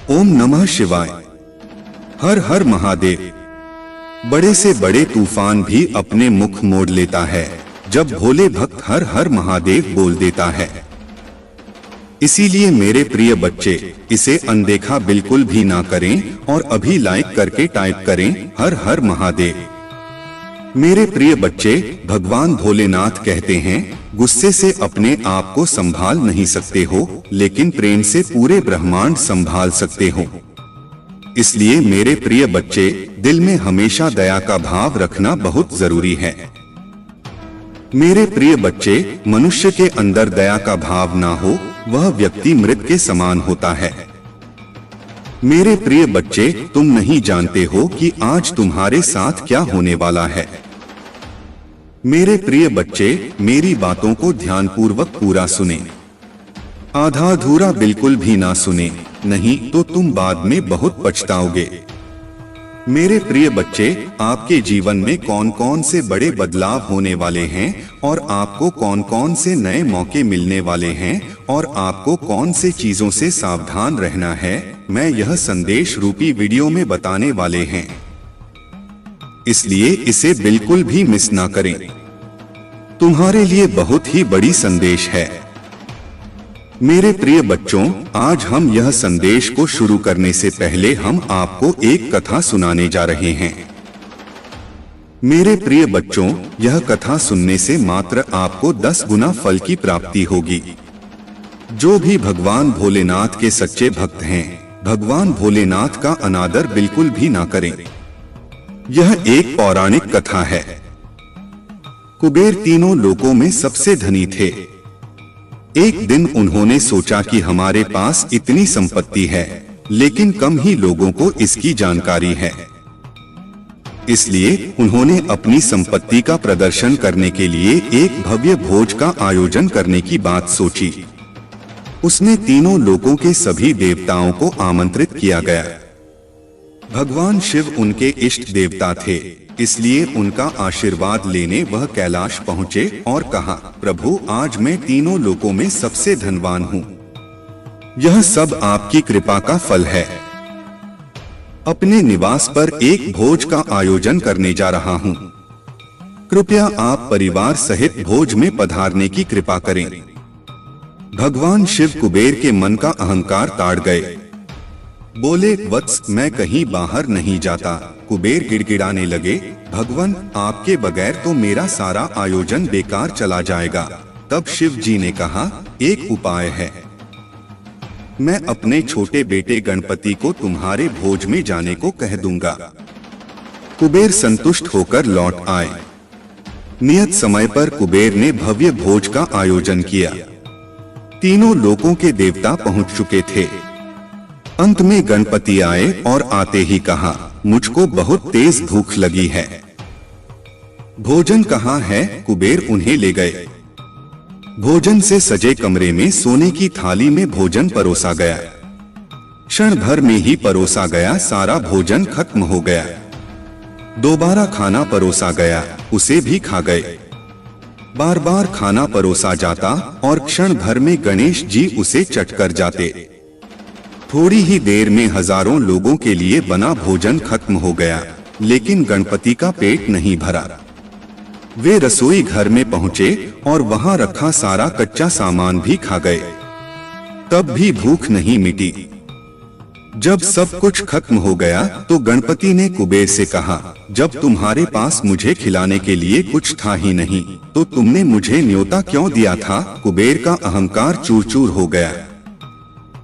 ओम नमः शिवाय। हर हर महादेव। बड़े से बड़े तूफान भी अपने मुख मोड़ लेता है जब भोले भक्त हर हर महादेव बोल देता है। इसीलिए मेरे प्रिय बच्चे, इसे अनदेखा बिल्कुल भी ना करें और अभी लाइक करके टाइप करें हर हर महादेव। मेरे प्रिय बच्चे, भगवान भोलेनाथ कहते हैं, गुस्से से अपने आप को संभाल नहीं सकते हो, लेकिन प्रेम से पूरे ब्रह्मांड संभाल सकते हो। इसलिए मेरे प्रिय बच्चे, दिल में हमेशा दया का भाव रखना बहुत जरूरी है। मेरे प्रिय बच्चे, मनुष्य के अंदर दया का भाव ना हो, वह व्यक्ति मृत के समान होता है। मेरे प्रिय बच्चे, तुम नहीं जानते हो कि आज तुम्हारे साथ क्या होने वाला है। मेरे प्रिय बच्चे, मेरी बातों को ध्यानपूर्वक पूरा सुने, आधा अधूरा बिल्कुल भी ना सुने, नहीं तो तुम बाद में बहुत पछताओगे। मेरे प्रिय बच्चे, आपके जीवन में कौन कौन से बड़े बदलाव होने वाले हैं और आपको कौन कौन से नए मौके मिलने वाले हैं और आपको कौन से चीजों से सावधान रहना है, मैं यह संदेश रूपी वीडियो में बताने वाले हैं। इसलिए इसे बिल्कुल भी मिस ना करें। तुम्हारे लिए बहुत ही बड़ी संदेश है। मेरे प्रिय बच्चों, आज हम यह संदेश को शुरू करने से पहले हम आपको एक कथा सुनाने जा रहे हैं। मेरे प्रिय बच्चों, यह कथा सुनने से मात्र आपको 10 गुना फल की प्राप्ति होगी। जो भी भगवान भोलेनाथ के सच्चे भक्त हैं, भगवान भोलेनाथ का अनादर बिल्कुल भी ना करें। यह एक पौराणिक कथा है। कुबेर तीनों लोकों में सबसे धनी थे। एक दिन उन्होंने सोचा कि हमारे पास इतनी संपत्ति है, लेकिन कम ही लोगों को इसकी जानकारी है। इसलिए उन्होंने अपनी संपत्ति का प्रदर्शन करने के लिए एक भव्य भोज का आयोजन करने की बात सोची। उसने तीनों लोकों के सभी देवताओं को आमंत्रित किया गया। भगवान शिव उनके इष्ट देवता थे, इसलिए उनका आशीर्वाद लेने वह कैलाश पहुँचे और कहा, प्रभु, आज मैं तीनों लोकों में सबसे धनवान हूँ। यह सब आपकी कृपा का फल है। अपने निवास पर एक भोज का आयोजन करने जा रहा हूँ। कृपया आप परिवार सहित भोज में पधारने की कृपा करें। भगवान शिव कुबेर के मन का अहंकार ताड़ गए। बोले, वत्स, मैं कहीं बाहर नहीं जाता। कुबेर गिड़गिड़ाने लगे, भगवान, आपके बगैर तो मेरा सारा आयोजन बेकार चला जाएगा। तब शिव जी ने कहा, एक उपाय है। मैं अपने छोटे बेटे गणपति को तुम्हारे भोज में जाने को कह दूंगा। कुबेर संतुष्ट होकर लौट आए। नियत समय पर कुबेर ने भव्य भोज का आयोजन किया। तीनों लोकों के देवता पहुंच चुके थे। अंत में गणपति आए और आते ही कहा, मुझको बहुत तेज भूख लगी है। भोजन कहाँ है? कुबेर उन्हें ले गए। भोजन से सजे कमरे में सोने की थाली में भोजन परोसा गया। क्षण भर में ही परोसा गया सारा भोजन खत्म हो गया। दोबारा खाना परोसा गया, उसे भी खा गए। बार बार खाना परोसा जाता और क्षण भर में गणेश जी उसे चट कर जाते। थोड़ी ही देर में हजारों लोगों के लिए बना भोजन खत्म हो गया, लेकिन गणपति का पेट नहीं भरा। वे रसोई घर में पहुंचे और वहां रखा सारा कच्चा सामान भी खा गए, तब भी भूख नहीं मिटी। जब सब कुछ खत्म हो गया तो गणपति ने कुबेर से कहा, जब तुम्हारे पास मुझे खिलाने के लिए कुछ था ही नहीं, तो तुमने मुझे न्योता क्यों दिया था? कुबेर का अहंकार चूर चूर हो गया।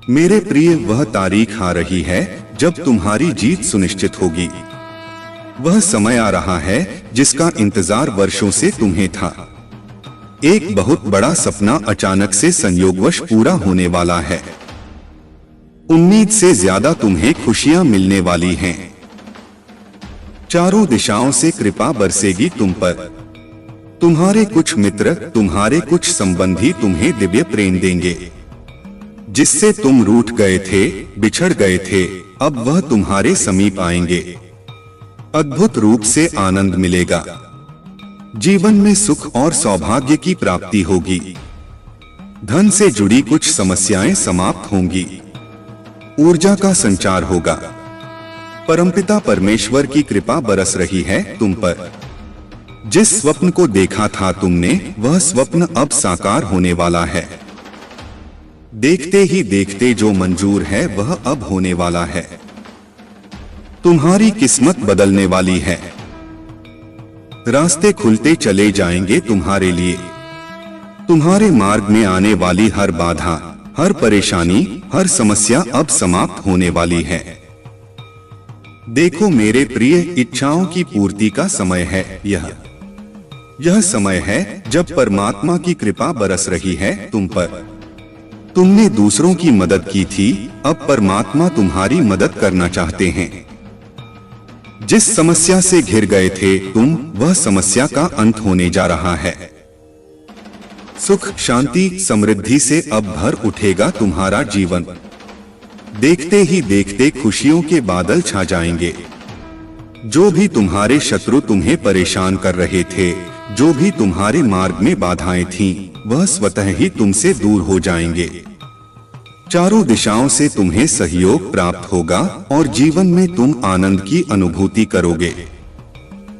मेरे प्रिय, वह तारीख आ रही है जब तुम्हारी जीत सुनिश्चित होगी। वह समय आ रहा है जिसका इंतजार वर्षों से तुम्हें था। एक बहुत बड़ा सपना अचानक से संयोगवश पूरा होने वाला है। उम्मीद से ज्यादा तुम्हें खुशियां मिलने वाली हैं। चारों दिशाओं से कृपा बरसेगी तुम पर। तुम्हारे कुछ मित्र, तुम्हारे कुछ संबंधी तुम्हें दिव्य प्रेम देंगे। जिससे तुम रूठ गए थे, बिछड़ गए थे, अब वह तुम्हारे समीप आएंगे। अद्भुत रूप से आनंद मिलेगा। जीवन में सुख और सौभाग्य की प्राप्ति होगी। धन से जुड़ी कुछ समस्याएं समाप्त होंगी। ऊर्जा का संचार होगा। परमपिता परमेश्वर की कृपा बरस रही है तुम पर। जिस स्वप्न को देखा था तुमने, वह स्वप्न अब साकार होने वाला है। देखते ही देखते जो मंजूर है वह अब होने वाला है। तुम्हारी किस्मत बदलने वाली है। रास्ते खुलते चले जाएंगे तुम्हारे लिए। तुम्हारे मार्ग में आने वाली हर बाधा, हर परेशानी, हर समस्या अब समाप्त होने वाली है। देखो मेरे प्रिय, इच्छाओं की पूर्ति का समय है। यह समय है जब परमात्मा की कृपा बरस रही है तुम पर। तुमने दूसरों की मदद की थी, अब परमात्मा तुम्हारी मदद करना चाहते हैं। जिस समस्या से घिर गए थे तुम, वह समस्या का अंत होने जा रहा है। सुख, शांति, समृद्धि से अब भर उठेगा तुम्हारा जीवन। देखते ही देखते खुशियों के बादल छा जाएंगे। जो भी तुम्हारे शत्रु तुम्हें परेशान कर रहे थे, जो भी तुम्हारे मार्ग में बाधाएं थीं, वह स्वतः ही तुमसे दूर हो जाएंगे। चारों दिशाओं से तुम्हें सहयोग प्राप्त होगा और जीवन में तुम आनंद की अनुभूति करोगे।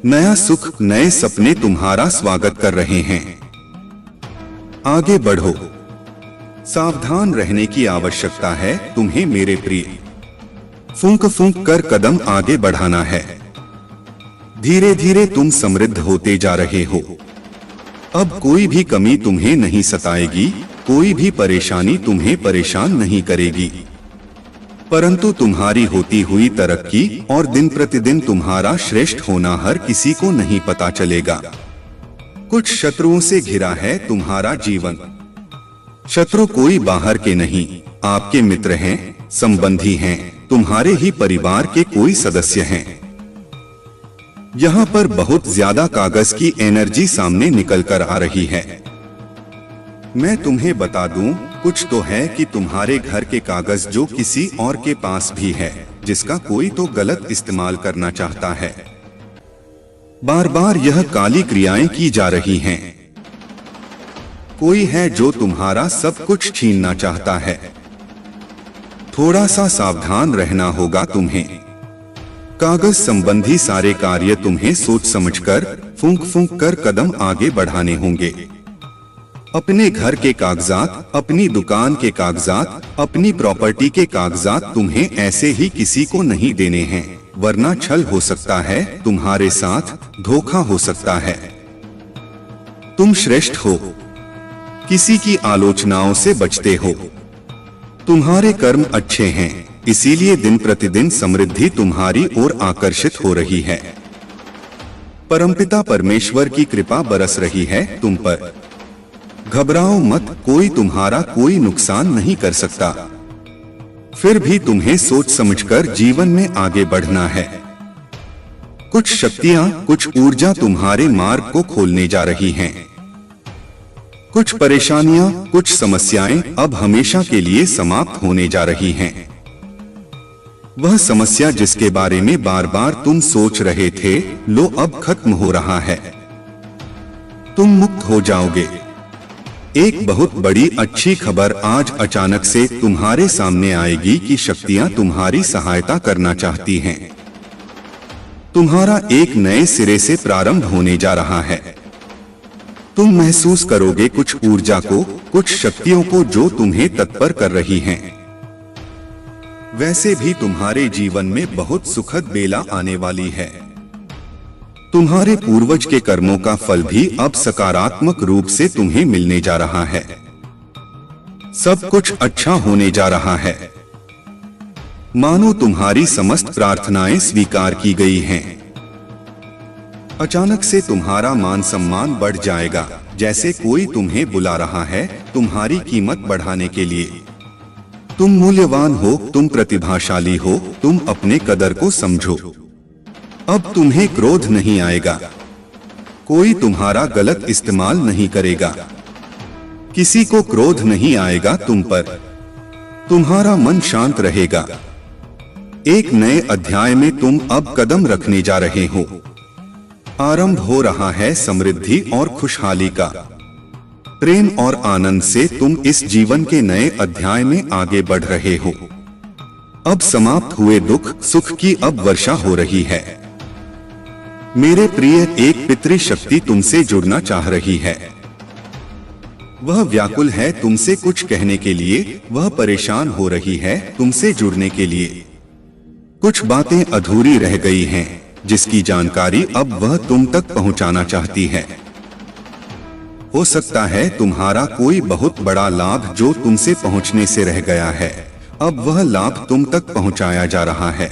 नया सुख, नए सपने तुम्हारा स्वागत कर रहे हैं। आगे बढ़ो। सावधान रहने की आवश्यकता है तुम्हें मेरे प्रिय। फूंक फूंक कर कदम आगे बढ़ाना है। धीरे धीरे तुम समृद्ध होते जा रहे हो। अब कोई भी कमी तुम्हें नहीं सताएगी, कोई भी परेशानी तुम्हें परेशान नहीं करेगी। परंतु तुम्हारी होती हुई तरक्की और दिन प्रतिदिन तुम्हारा श्रेष्ठ होना हर किसी को नहीं पता चलेगा। कुछ शत्रुओं से घिरा है तुम्हारा जीवन। शत्रु कोई बाहर के नहीं, आपके मित्र हैं, संबंधी हैं, तुम्हारे ही परिवार के कोई सदस्य हैं। यहाँ पर बहुत ज्यादा कागज की एनर्जी सामने निकल कर आ रही है। मैं तुम्हें बता दूं, कुछ तो है कि तुम्हारे घर के कागज जो किसी और के पास भी है, जिसका कोई तो गलत इस्तेमाल करना चाहता है। बार बार यह काली क्रियाएं की जा रही हैं। कोई है जो तुम्हारा सब कुछ छीनना चाहता है। थोड़ा सा सावधान रहना होगा तुम्हें। कागज संबंधी सारे कार्य तुम्हें सोच समझकर, फूंक फूंक कर कदम आगे बढ़ाने होंगे। अपने घर के कागजात, अपनी दुकान के कागजात, अपनी प्रॉपर्टी के कागजात तुम्हें ऐसे ही किसी को नहीं देने हैं, वरना छल हो सकता है, तुम्हारे साथ धोखा हो सकता है। तुम श्रेष्ठ हो, किसी की आलोचनाओं से बचते हो। तुम्हारे कर्म अच्छे हैं, इसीलिए दिन प्रतिदिन समृद्धि तुम्हारी ओर आकर्षित हो रही है। परमपिता परमेश्वर की कृपा बरस रही है तुम पर। घबराओ मत, कोई तुम्हारा कोई नुकसान नहीं कर सकता। फिर भी तुम्हें सोच समझकर जीवन में आगे बढ़ना है। कुछ शक्तियां, कुछ ऊर्जा तुम्हारे मार्ग को खोलने जा रही हैं। कुछ परेशानियां, कुछ समस्याएं अब हमेशा के लिए समाप्त होने जा रही हैं। वह समस्या जिसके बारे में बार बार तुम सोच रहे थे, लो अब खत्म हो रहा है। तुम मुक्त हो जाओगे। एक बहुत बड़ी अच्छी खबर आज अचानक से तुम्हारे सामने आएगी कि शक्तियां तुम्हारी सहायता करना चाहती हैं। तुम्हारा एक नए सिरे से प्रारंभ होने जा रहा है। तुम महसूस करोगे कुछ ऊर्जा को, कुछ शक्तियों को जो तुम्हें तत्पर कर रही हैं। वैसे भी तुम्हारे जीवन में बहुत सुखद बेला आने वाली है। तुम्हारे पूर्वज के कर्मों का फल भी अब सकारात्मक रूप से तुम्हें मिलने जा रहा है। सब कुछ अच्छा होने जा रहा है। मानो तुम्हारी समस्त प्रार्थनाएं स्वीकार की गई हैं। अचानक से तुम्हारा मान सम्मान बढ़ जाएगा, जैसे कोई तुम्हें बुला रहा है तुम्हारी कीमत बढ़ाने के लिए। तुम मूल्यवान हो, तुम प्रतिभाशाली हो, तुम अपने कदर को समझो। अब तुम्हें क्रोध नहीं आएगा। कोई तुम्हारा गलत इस्तेमाल नहीं करेगा। किसी को क्रोध नहीं आएगा तुम पर। तुम्हारा मन शांत रहेगा। एक नए अध्याय में तुम अब कदम रखने जा रहे हो। आरंभ हो रहा है समृद्धि और खुशहाली का। प्रेम और आनंद से तुम इस जीवन के नए अध्याय में आगे बढ़ रहे हो। अब समाप्त हुए दुख सुख की अब वर्षा हो रही है। मेरे प्रिय, एक पितृ शक्ति तुमसे जुड़ना चाह रही है। वह व्याकुल है तुमसे कुछ कहने के लिए, वह परेशान हो रही है तुमसे जुड़ने के लिए। कुछ बातें अधूरी रह गई हैं, जिसकी जानकारी अब वह तुम तक पहुंचाना चाहती है। हो सकता है तुम्हारा कोई बहुत बड़ा लाभ जो तुमसे पहुंचने से रह गया है, अब वह लाभ तुम तक पहुंचाया जा रहा है।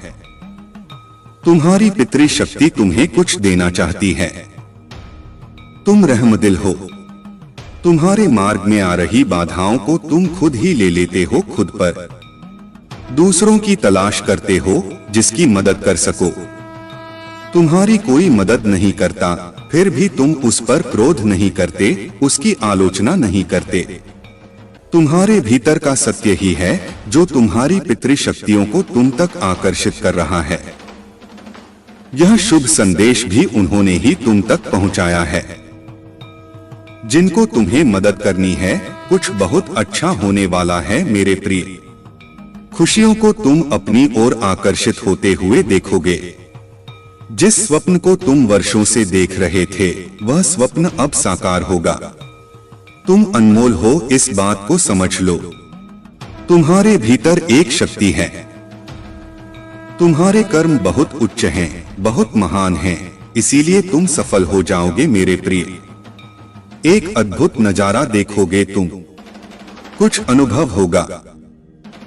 तुम्हारी पितृ शक्ति तुम्हें कुछ देना चाहती है। तुम रहमदिल हो। तुम्हारे मार्ग में आ रही बाधाओं को तुम खुद ही ले लेते हो खुद पर। दूसरों की तलाश करते हो जिसकी मदद कर सको। तुम्हारी कोई मदद नहीं करता, फिर भी तुम उस पर क्रोध नहीं करते, उसकी आलोचना नहीं करते। तुम्हारे भीतर का सत्य ही है जो तुम्हारी पितृ शक्तियों को तुम तक आकर्षित कर रहा है। यह शुभ संदेश भी उन्होंने ही तुम तक पहुंचाया है। जिनको तुम्हें मदद करनी है, कुछ बहुत अच्छा होने वाला है मेरे प्रिय। खुशियों को तुम अपनी ओर आकर्षित होते हुए देखोगे। जिस स्वप्न को तुम वर्षों से देख रहे थे, वह स्वप्न अब साकार होगा। तुम अनमोल हो, इस बात को समझ लो। तुम्हारे भीतर एक शक्ति है। तुम्हारे कर्म बहुत उच्च हैं, बहुत महान हैं, इसीलिए तुम सफल हो जाओगे मेरे प्रिय। एक अद्भुत नजारा देखोगे तुम, कुछ अनुभव होगा।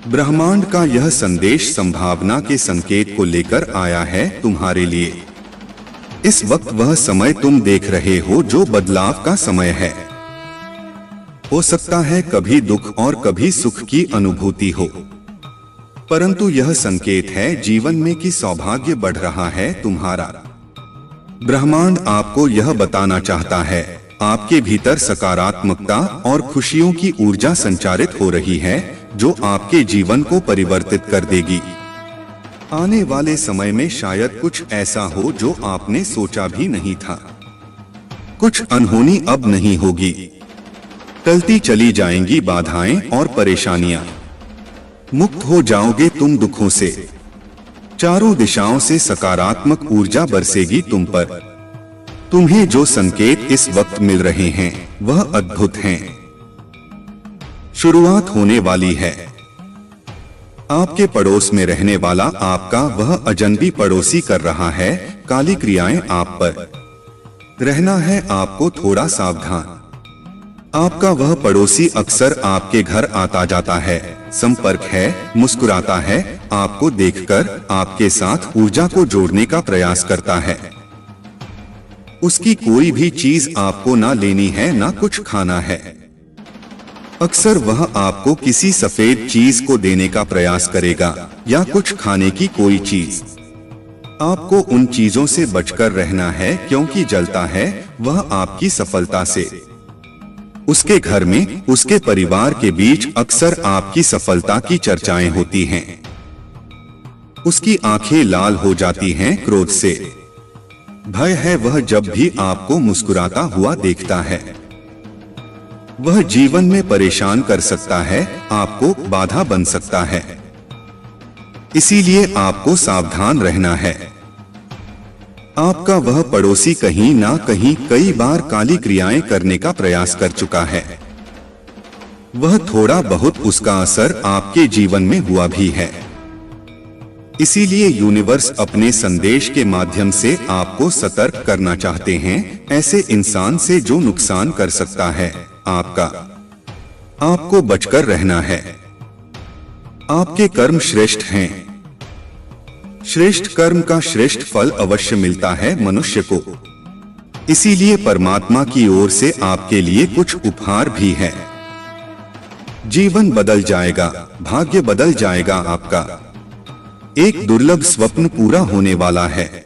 ब्रह्मांड का यह संदेश संभावना के संकेत को लेकर आया है तुम्हारे लिए। इस वक्त वह समय तुम देख रहे हो जो बदलाव का समय है। हो सकता है कभी दुख और कभी सुख की अनुभूति हो, परंतु यह संकेत है जीवन में कि सौभाग्य बढ़ रहा है तुम्हारा। ब्रह्मांड आपको यह बताना चाहता है, आपके भीतर सकारात्मकता और खुशियों की ऊर्जा संचारित हो रही है जो आपके जीवन को परिवर्तित कर देगी। आने वाले समय में शायद कुछ ऐसा हो जो आपने सोचा भी नहीं था। कुछ अनहोनी अब नहीं होगी। टलती चली जाएंगी बाधाएं और परेशानियां। मुक्त हो जाओगे तुम दुखों से। चारों दिशाओं से सकारात्मक ऊर्जा बरसेगी तुम पर। तुम्हें जो संकेत इस वक्त मिल रहे हैं वह अद्भुत हैं। शुरुआत होने वाली है। आपके पड़ोस में रहने वाला आपका वह अजनबी पड़ोसी कर रहा है काली क्रियाएं आप पर। रहना है आपको थोड़ा सावधान। आपका वह पड़ोसी अक्सर आपके घर आता जाता है, संपर्क है, मुस्कुराता है, आपको देखकर आपके साथ ऊर्जा को जोड़ने का प्रयास करता है। उसकी कोई भी चीज आपको ना लेनी है ना कुछ खाना है। अक्सर वह आपको किसी सफेद चीज को देने का प्रयास करेगा या कुछ खाने की कोई चीज। आपको उन चीजों से बचकर रहना है क्योंकि जलता है वह आपकी सफलता से। उसके घर में, उसके परिवार के बीच अक्सर आपकी सफलता की चर्चाएं होती हैं। उसकी आंखें लाल हो जाती हैं क्रोध से। भय है वह जब भी आपको मुस्कुराता हुआ देखता है। वह जीवन में परेशान कर सकता है, आपको बाधा बन सकता है। इसीलिए आपको सावधान रहना है। आपका वह पड़ोसी कहीं ना कहीं कई बार काली क्रियाएं करने का प्रयास कर चुका है। वह थोड़ा बहुत उसका असर आपके जीवन में हुआ भी है। इसीलिए यूनिवर्स अपने संदेश के माध्यम से आपको सतर्क करना चाहते हैं ऐसे इंसान से जो नुकसान कर सकता है आपको बचकर रहना है। आपके कर्म श्रेष्ठ हैं। श्रेष्ठ कर्म का श्रेष्ठ फल अवश्य मिलता है मनुष्य को। इसीलिए परमात्मा की ओर से आपके लिए कुछ उपहार भी है। जीवन बदल जाएगा, भाग्य बदल जाएगा आपका। एक दुर्लभ स्वप्न पूरा होने वाला है।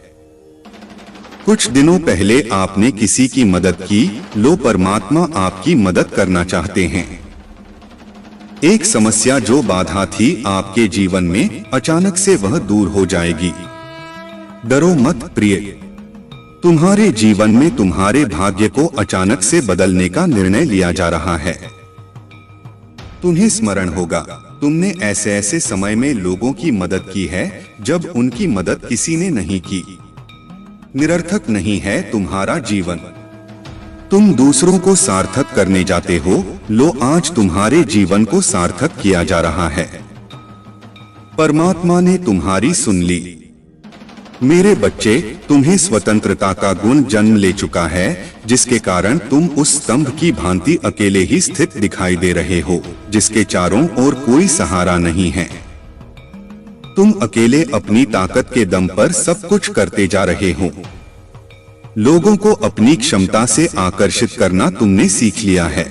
कुछ दिनों पहले आपने किसी की मदद की, लो परमात्मा आपकी मदद करना चाहते हैं। एक समस्या जो बाधा थी आपके जीवन में, अचानक से वह दूर हो जाएगी। डरो मत प्रिय। तुम्हारे जीवन में तुम्हारे भाग्य को अचानक से बदलने का निर्णय लिया जा रहा है। तुम्हें स्मरण होगा तुमने ऐसे ऐसे समय में लोगों की मदद की है जब उनकी मदद किसी ने नहीं की। निरर्थक नहीं है तुम्हारा जीवन। तुम दूसरों को सार्थक करने जाते हो। लो, आज तुम्हारे जीवन को सार्थक किया जा रहा है। परमात्मा ने तुम्हारी सुन ली। मेरे बच्चे, तुम्हें स्वतंत्रता का गुण जन्म ले चुका है, जिसके कारण तुम उस स्तंभ की भांति अकेले ही स्थित दिखाई दे रहे हो, जिसके चारों ओर कोई सहारा नहीं है। तुम अकेले अपनी ताकत के दम पर सब कुछ करते जा रहे हो। लोगों को अपनी क्षमता से आकर्षित करना तुमने सीख लिया है।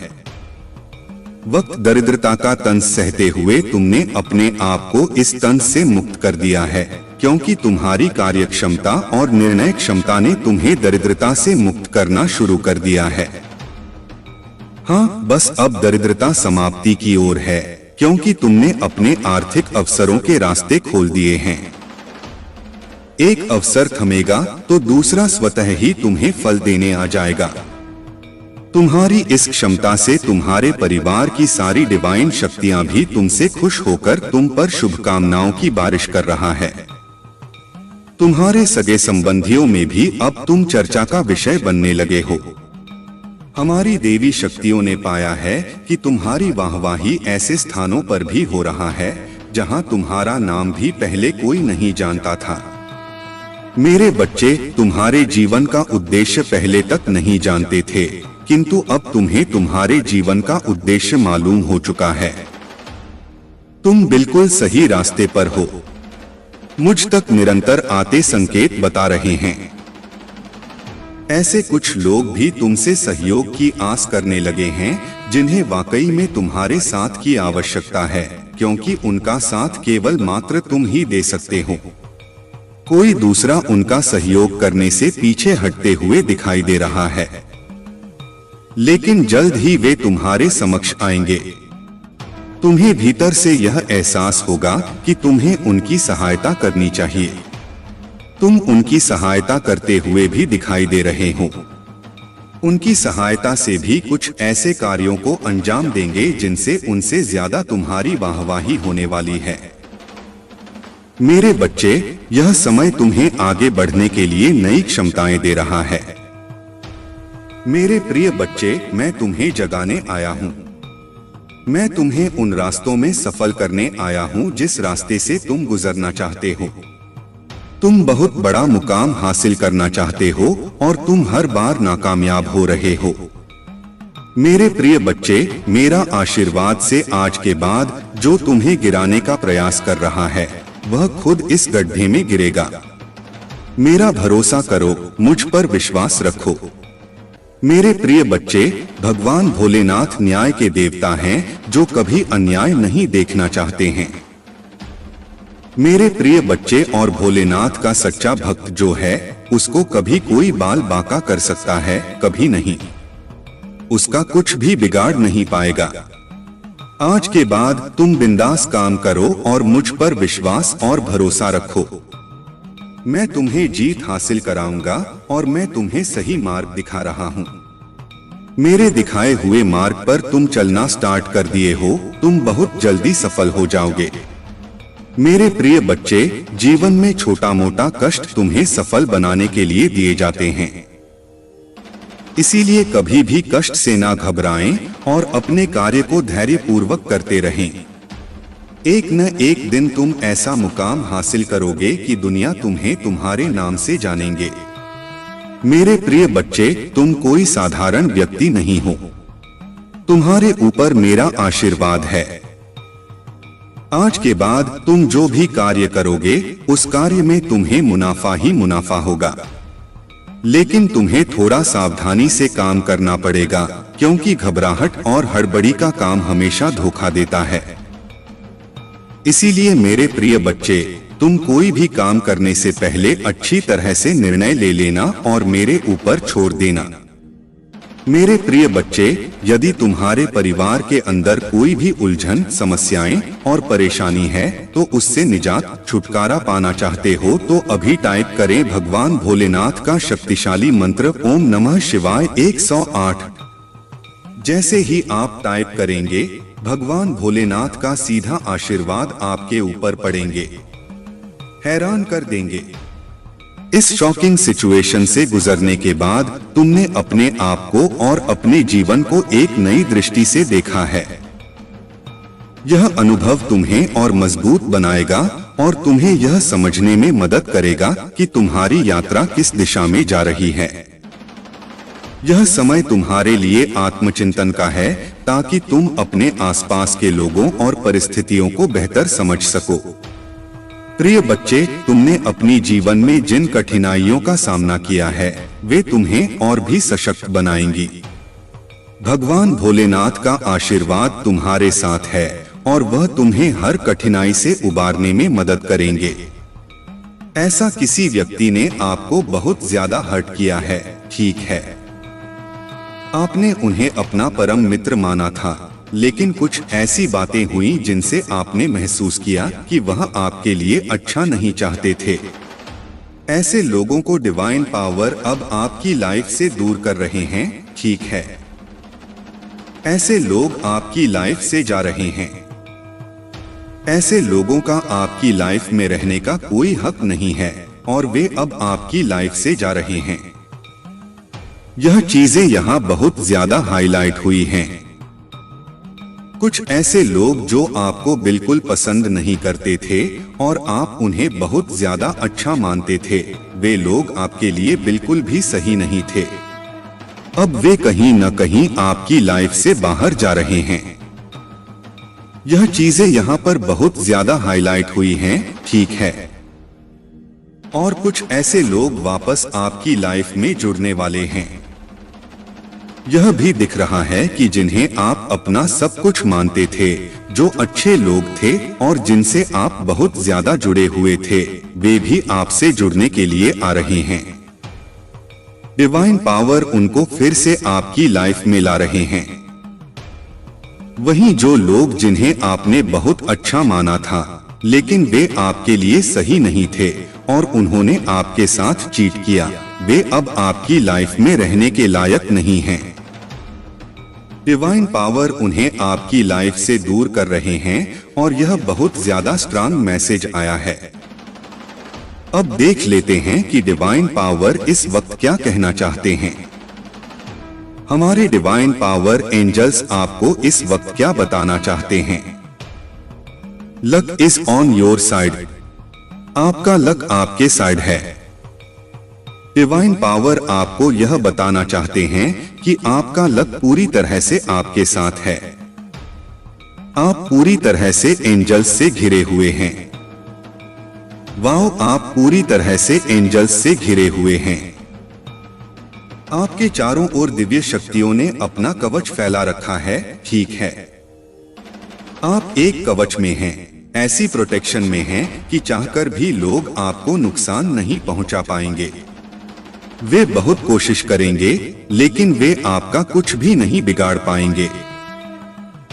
वक्त दरिद्रता का तंज सहते हुए तुमने अपने आप को इस तंज से मुक्त कर दिया है, क्योंकि तुम्हारी कार्य क्षमता और निर्णय क्षमता ने तुम्हें दरिद्रता से मुक्त करना शुरू कर दिया है। हाँ, बस अब दरिद्रता समाप्ति की ओर है, क्योंकि तुमने अपने आर्थिक अवसरों के रास्ते खोल दिए हैं। एक अवसर थमेगा तो दूसरा स्वतः ही तुम्हें फल देने आ जाएगा। तुम्हारी इस क्षमता से तुम्हारे परिवार की सारी डिवाइन शक्तियां भी तुमसे खुश होकर तुम पर शुभकामनाओं की बारिश कर रहा है। तुम्हारे सगे संबंधियों में भी अब तुम चर्चा का विषय बनने लगे हो। हमारी देवी शक्तियों ने पाया है कि तुम्हारी वाहवाही ऐसे स्थानों पर भी हो रहा है जहां तुम्हारा नाम भी पहले कोई नहीं जानता था। मेरे बच्चे, तुम्हारे जीवन का उद्देश्य पहले तक नहीं जानते थे, किंतु अब तुम्हें तुम्हारे जीवन का उद्देश्य मालूम हो चुका है। तुम बिल्कुल सही रास्ते पर हो। मुझ तक निरंतर आते संकेत बता रहे हैं। ऐसे कुछ लोग भी तुमसे सहयोग की आस करने लगे हैं, जिन्हें वाकई में तुम्हारे साथ की आवश्यकता है, क्योंकि उनका साथ केवल मात्र तुम ही दे सकते हो। कोई दूसरा उनका सहयोग करने से पीछे हटते हुए दिखाई दे रहा है, लेकिन जल्द ही वे तुम्हारे समक्ष आएंगे। तुम्हें भीतर से यह एहसास होगा कि तुम्हें उनकी सहायता करनी चाहिए। तुम उनकी सहायता करते हुए भी दिखाई दे रहे हो। उनकी सहायता से भी कुछ ऐसे कार्यों को अंजाम देंगे जिनसे उनसे ज्यादा तुम्हारी वाहवाही होने वाली है। मेरे बच्चे, यह समय तुम्हें आगे बढ़ने के लिए नई क्षमताएं दे रहा है। मेरे प्रिय बच्चे, मैं तुम्हें जगाने आया हूँ। मैं तुम्हें उन रास्तों में सफल करने आया हूँ जिस रास्ते से तुम गुजरना चाहते हो। तुम बहुत बड़ा मुकाम हासिल करना चाहते हो और तुम हर बार नाकामयाब हो रहे हो। मेरे प्रिय बच्चे, मेरा आशीर्वाद से आज के बाद जो तुम्हें गिराने का प्रयास कर रहा है, वह खुद इस गड्ढे में गिरेगा। मेरा भरोसा करो, मुझ पर विश्वास रखो। मेरे प्रिय बच्चे, भगवान भोलेनाथ न्याय के देवता हैं, जो कभी अन्याय नहीं देखना चाहते हैं। मेरे प्रिय बच्चे, और भोलेनाथ का सच्चा भक्त जो है, उसको कभी कोई बाल बांका कर सकता है? कभी नहीं। उसका कुछ भी बिगाड़ नहीं पाएगा। आज के बाद तुम बिंदास काम करो और मुझ पर विश्वास और भरोसा रखो। मैं तुम्हें जीत हासिल कराऊंगा और मैं तुम्हें सही मार्ग दिखा रहा हूँ। मेरे दिखाए हुए मार्ग पर तुम चलना स्टार्ट कर दिए हो, तुम बहुत जल्दी सफल हो जाओगे। मेरे प्रिय बच्चे, जीवन में छोटा मोटा कष्ट तुम्हें सफल बनाने के लिए दिए जाते हैं। इसीलिए कभी भी कष्ट से ना घबराएं और अपने कार्य को धैर्यपूर्वक करते रहें। एक न एक दिन तुम ऐसा मुकाम हासिल करोगे कि दुनिया तुम्हें तुम्हारे नाम से जानेंगे। मेरे प्रिय बच्चे, तुम कोई साधारण व्यक्ति नहीं हो। तुम्हारे ऊपर मेरा आशीर्वाद है। आज के बाद तुम जो भी कार्य करोगे, उस कार्य में तुम्हें मुनाफा ही मुनाफा होगा। लेकिन तुम्हें थोड़ा सावधानी से काम करना पड़ेगा, क्योंकि घबराहट और हड़बड़ी का काम हमेशा धोखा देता है। इसीलिए मेरे प्रिय बच्चे, तुम कोई भी काम करने से पहले अच्छी तरह से निर्णय ले लेना और मेरे ऊपर छोड़ देना। मेरे प्रिय बच्चे, यदि तुम्हारे परिवार के अंदर कोई भी उलझन, समस्याएं और परेशानी है, तो उससे निजात, छुटकारा पाना चाहते हो तो अभी टाइप करें भगवान भोलेनाथ का शक्तिशाली मंत्र ओम नमः शिवाय 108। जैसे ही आप टाइप करेंगे, भगवान भोलेनाथ का सीधा आशीर्वाद आपके ऊपर पड़ेंगे, हैरान कर देंगे। इस शॉकिंग सिचुएशन से गुजरने के बाद तुमने अपने आप को और अपने जीवन को एक नई दृष्टि से देखा है। यह अनुभव तुम्हें और मजबूत बनाएगा और तुम्हें यह समझने में मदद करेगा कि तुम्हारी यात्रा किस दिशा में जा रही है। यह समय तुम्हारे लिए आत्मचिंतन का है ताकि तुम अपने आसपास के लोगों और परिस्थितियों को बेहतर समझ सको। प्रिय बच्चे, तुमने अपनी जीवन में जिन कठिनाइयों का सामना किया है वे तुम्हें और भी सशक्त बनाएंगी। भगवान भोलेनाथ का आशीर्वाद तुम्हारे साथ है और वह तुम्हें हर कठिनाई से उबारने में मदद करेंगे। ऐसा किसी व्यक्ति ने आपको बहुत ज्यादा हर्ट किया है, ठीक है। आपने उन्हें अपना परम मित्र माना था, लेकिन कुछ ऐसी बातें हुई जिनसे आपने महसूस किया कि वह आपके लिए अच्छा नहीं चाहते थे। ऐसे लोगों को डिवाइन पावर अब आपकी लाइफ से दूर कर रहे हैं, ठीक है। ऐसे लोग आपकी लाइफ से जा रहे हैं। ऐसे लोगों का आपकी लाइफ में रहने का कोई हक नहीं है और वे अब आपकी लाइफ से जा रहे हैं। यह चीजें यहाँ बहुत ज्यादा हाईलाइट हुई हैं। कुछ ऐसे लोग जो आपको बिल्कुल पसंद नहीं करते थे और आप उन्हें बहुत ज्यादा अच्छा मानते थे, वे लोग आपके लिए बिल्कुल भी सही नहीं थे। अब वे कहीं न कहीं आपकी लाइफ से बाहर जा रहे हैं। यह चीजें यहाँ पर बहुत ज्यादा हाईलाइट हुई हैं, ठीक है। और कुछ ऐसे लोग वापस आपकी लाइफ में जुड़ने वाले हैं। यह भी दिख रहा है कि जिन्हें आप अपना सब कुछ मानते थे, जो अच्छे लोग थे और जिनसे आप बहुत ज्यादा जुड़े हुए थे, वे भी आपसे जुड़ने के लिए आ रहे हैं। डिवाइन पावर उनको फिर से आपकी लाइफ में ला रहे हैं। वहीं जो लोग जिन्हें आपने बहुत अच्छा माना था, लेकिन वे आपके लिए सही नहीं थे और उन्होंने आपके साथ चीट किया, वे अब आपकी लाइफ में रहने के लायक नहीं हैं। डिवाइन पावर उन्हें आपकी लाइफ से दूर कर रहे हैं और यह बहुत ज्यादा स्ट्रांग मैसेज आया है। अब देख लेते हैं कि डिवाइन पावर इस वक्त क्या कहना चाहते हैं। हमारे डिवाइन पावर एंजल्स आपको इस वक्त क्या बताना चाहते हैं। Luck is on your side. आपका लक आपके साइड है। डिवाइन पावर आपको यह बताना चाहते हैं कि आपका लक पूरी तरह से आपके साथ है। आप पूरी तरह से एंजल्स से घिरे हुए हैं। वाओ, आप पूरी तरह से एंजल्स से घिरे हुए हैं। आपके चारों ओर दिव्य शक्तियों ने अपना कवच फैला रखा है, ठीक है। आप एक कवच में हैं, ऐसी प्रोटेक्शन में हैं कि चाहकर भी लोग आपको नुकसान नहीं पहुंचा पाएंगे। वे बहुत कोशिश करेंगे, लेकिन वे आपका कुछ भी नहीं बिगाड़ पाएंगे।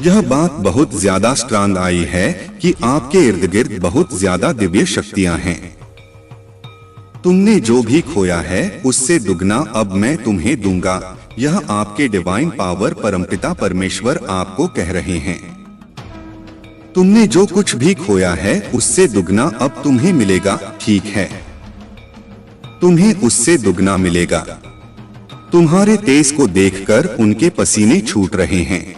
यह बात बहुत ज्यादा स्ट्रांग आई है कि आपके इर्द गिर्द बहुत ज्यादा दिव्य शक्तियां हैं। तुमने जो भी खोया है उससे दुगना अब मैं तुम्हें दूंगा, यह आपके डिवाइन पावर परमपिता परमेश्वर आपको कह रहे हैं। तुमने जो कुछ भी खोया है उससे दुगना अब तुम्हें मिलेगा, ठीक है। तुम्हें उससे दुगना मिलेगा। तुम्हारे तेज को देखकर उनके पसीने छूट रहे हैं।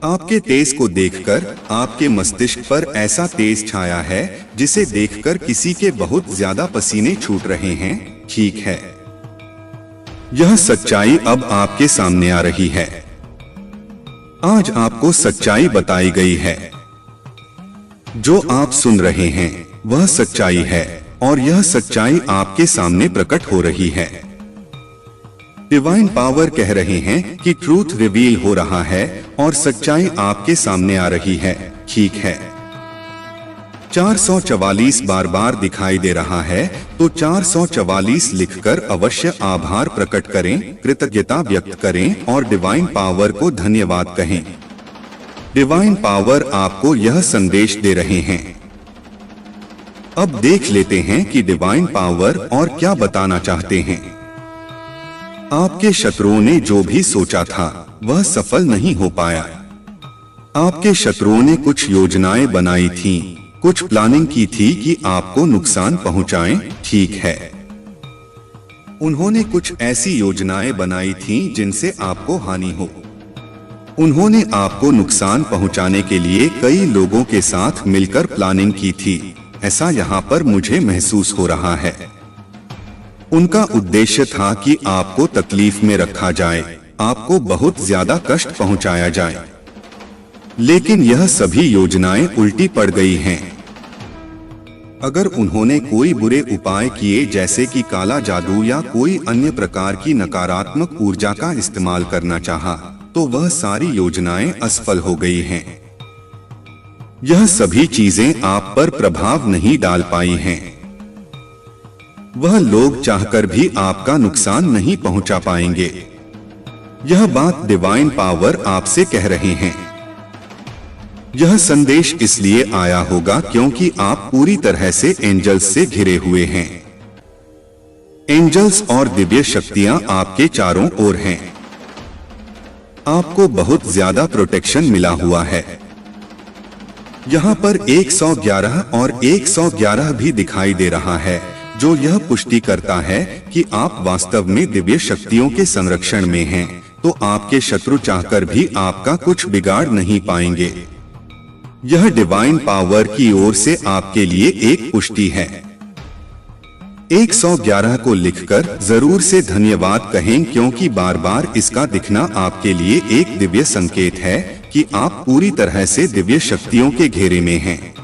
आपके तेज को देखकर आपके मस्तिष्क पर ऐसा तेज छाया है जिसे देखकर किसी के बहुत ज्यादा पसीने छूट रहे हैं, ठीक है। यह सच्चाई अब आपके सामने आ रही है। आज आपको सच्चाई बताई गई है। जो आप सुन रहे हैं वह सच्चाई है और यह सच्चाई आपके सामने प्रकट हो रही है। डिवाइन पावर कह रहे हैं कि ट्रूथ रिवील हो रहा है और सच्चाई आपके सामने आ रही है, ठीक है। 444 बार बार दिखाई दे रहा है तो 444 लिखकर अवश्य आभार प्रकट करें, कृतज्ञता व्यक्त करें और डिवाइन पावर को धन्यवाद कहें। डिवाइन पावर आपको यह संदेश दे रहे हैं। अब देख लेते हैं कि डिवाइन पावर और क्या बताना चाहते हैं। आपके शत्रुओं ने जो भी सोचा था वह सफल नहीं हो पाया। आपके शत्रुओं ने कुछ योजनाएं बनाई थीं, कुछ प्लानिंग की थी कि आपको नुकसान पहुंचाएं, ठीक है। उन्होंने कुछ ऐसी योजनाएं बनाई थीं जिनसे आपको हानि हो। उन्होंने आपको नुकसान पहुंचाने के लिए कई लोगों के साथ मिलकर प्लानिंग की थी, ऐसा यहाँ पर मुझे महसूस हो रहा है। उनका उद्देश्य था कि आपको तकलीफ में रखा जाए, आपको बहुत ज्यादा कष्ट पहुंचाया जाए। लेकिन यह सभी योजनाएं उल्टी पड़ गई हैं। अगर उन्होंने कोई बुरे उपाय किए जैसे कि काला जादू या कोई अन्य प्रकार की नकारात्मक ऊर्जा का इस्तेमाल करना चाहा, तो वह सारी योजनाएं असफल हो गई हैं। यह सभी चीजें आप पर प्रभाव नहीं डाल पाई हैं। वह लोग चाहकर भी आपका नुकसान नहीं पहुंचा पाएंगे। यह बात डिवाइन पावर आपसे कह रहे हैं। यह संदेश इसलिए आया होगा क्योंकि आप पूरी तरह से एंजल्स से घिरे हुए हैं। एंजल्स और दिव्य शक्तियां आपके चारों ओर हैं। आपको बहुत ज्यादा प्रोटेक्शन मिला हुआ है। यहाँ पर 111 और 111 भी दिखाई दे रहा है, जो यह पुष्टि करता है कि आप वास्तव में दिव्य शक्तियों के संरक्षण में हैं, तो आपके शत्रु चाहकर भी आपका कुछ बिगाड़ नहीं पाएंगे। यह डिवाइन पावर की ओर से आपके लिए एक पुष्टि है। 111 को लिखकर जरूर से धन्यवाद कहें, क्योंकि बार बार इसका दिखना आपके लिए एक दिव्य संकेत है कि आप पूरी तरह से दिव्य शक्तियों के घेरे में हैं।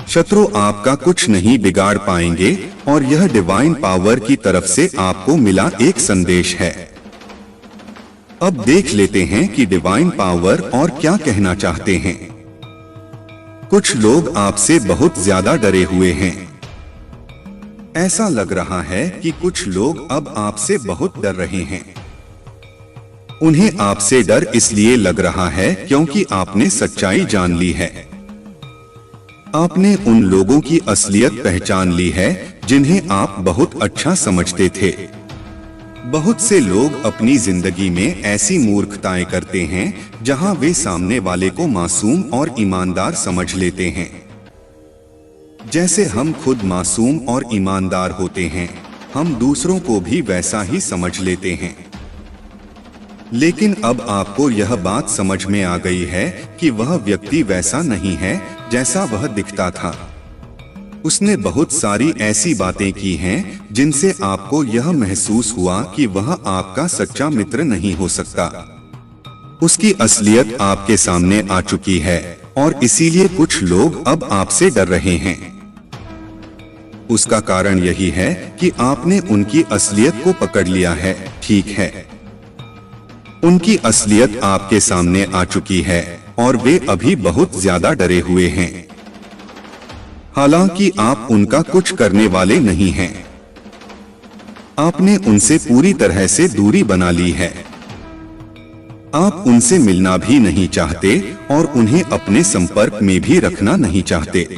शत्रु आपका कुछ नहीं बिगाड़ पाएंगे और यह डिवाइन पावर की तरफ से आपको मिला एक संदेश है। अब देख लेते हैं कि डिवाइन पावर और क्या कहना चाहते हैं। कुछ लोग आपसे बहुत ज्यादा डरे हुए हैं। ऐसा लग रहा है कि कुछ लोग अब आपसे बहुत डर रहे हैं। उन्हें आपसे डर इसलिए लग रहा है क्योंकि आपने सच्चाई जान ली है। आपने उन लोगों की असलियत पहचान ली है जिन्हें आप बहुत अच्छा समझते थे। बहुत से लोग अपनी जिंदगी में ऐसी मूर्खताएं करते हैं जहां वे सामने वाले को मासूम और ईमानदार समझ लेते हैं। जैसे हम खुद मासूम और ईमानदार होते हैं, हम दूसरों को भी वैसा ही समझ लेते हैं। लेकिन अब आपको यह बात समझ में आ गई है कि वह व्यक्ति वैसा नहीं है जैसा वह दिखता था। उसने बहुत सारी ऐसी बातें की हैं जिनसे आपको यह महसूस हुआ कि वह आपका सच्चा मित्र नहीं हो सकता। उसकी असलियत आपके सामने आ चुकी है और इसीलिए कुछ लोग अब आपसे डर रहे हैं। उसका कारण यही है कि आपने उनकी असलियत को पकड़ लिया है, ठीक है। उनकी असलियत आपके सामने आ चुकी है और वे अभी बहुत ज्यादा डरे हुए हैं। हालांकि आप उनका कुछ करने वाले नहीं हैं। आपने उनसे पूरी तरह से दूरी बना ली है। आप उनसे मिलना भी नहीं चाहते और उन्हें अपने संपर्क में भी रखना नहीं चाहते।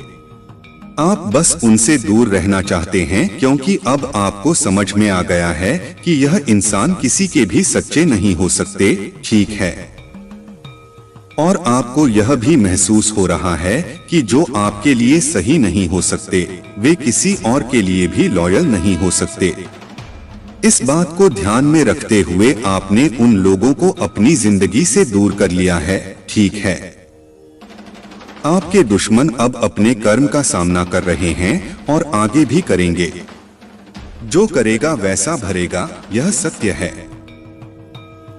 आप बस उनसे दूर रहना चाहते हैं क्योंकि अब आपको समझ में आ गया है कि यह इंसान किसी के भी सच्चे नहीं हो सकते, ठीक है। और आपको यह भी महसूस हो रहा है कि जो आपके लिए सही नहीं हो सकते, वे किसी और के लिए भी लॉयल नहीं हो सकते। इस बात को ध्यान में रखते हुए आपने उन लोगों को अपनी जिंदगी से दूर कर लिया है, ठीक है। आपके दुश्मन अब अपने कर्म का सामना कर रहे हैं और आगे भी करेंगे। जो करेगा वैसा भरेगा, यह सत्य है।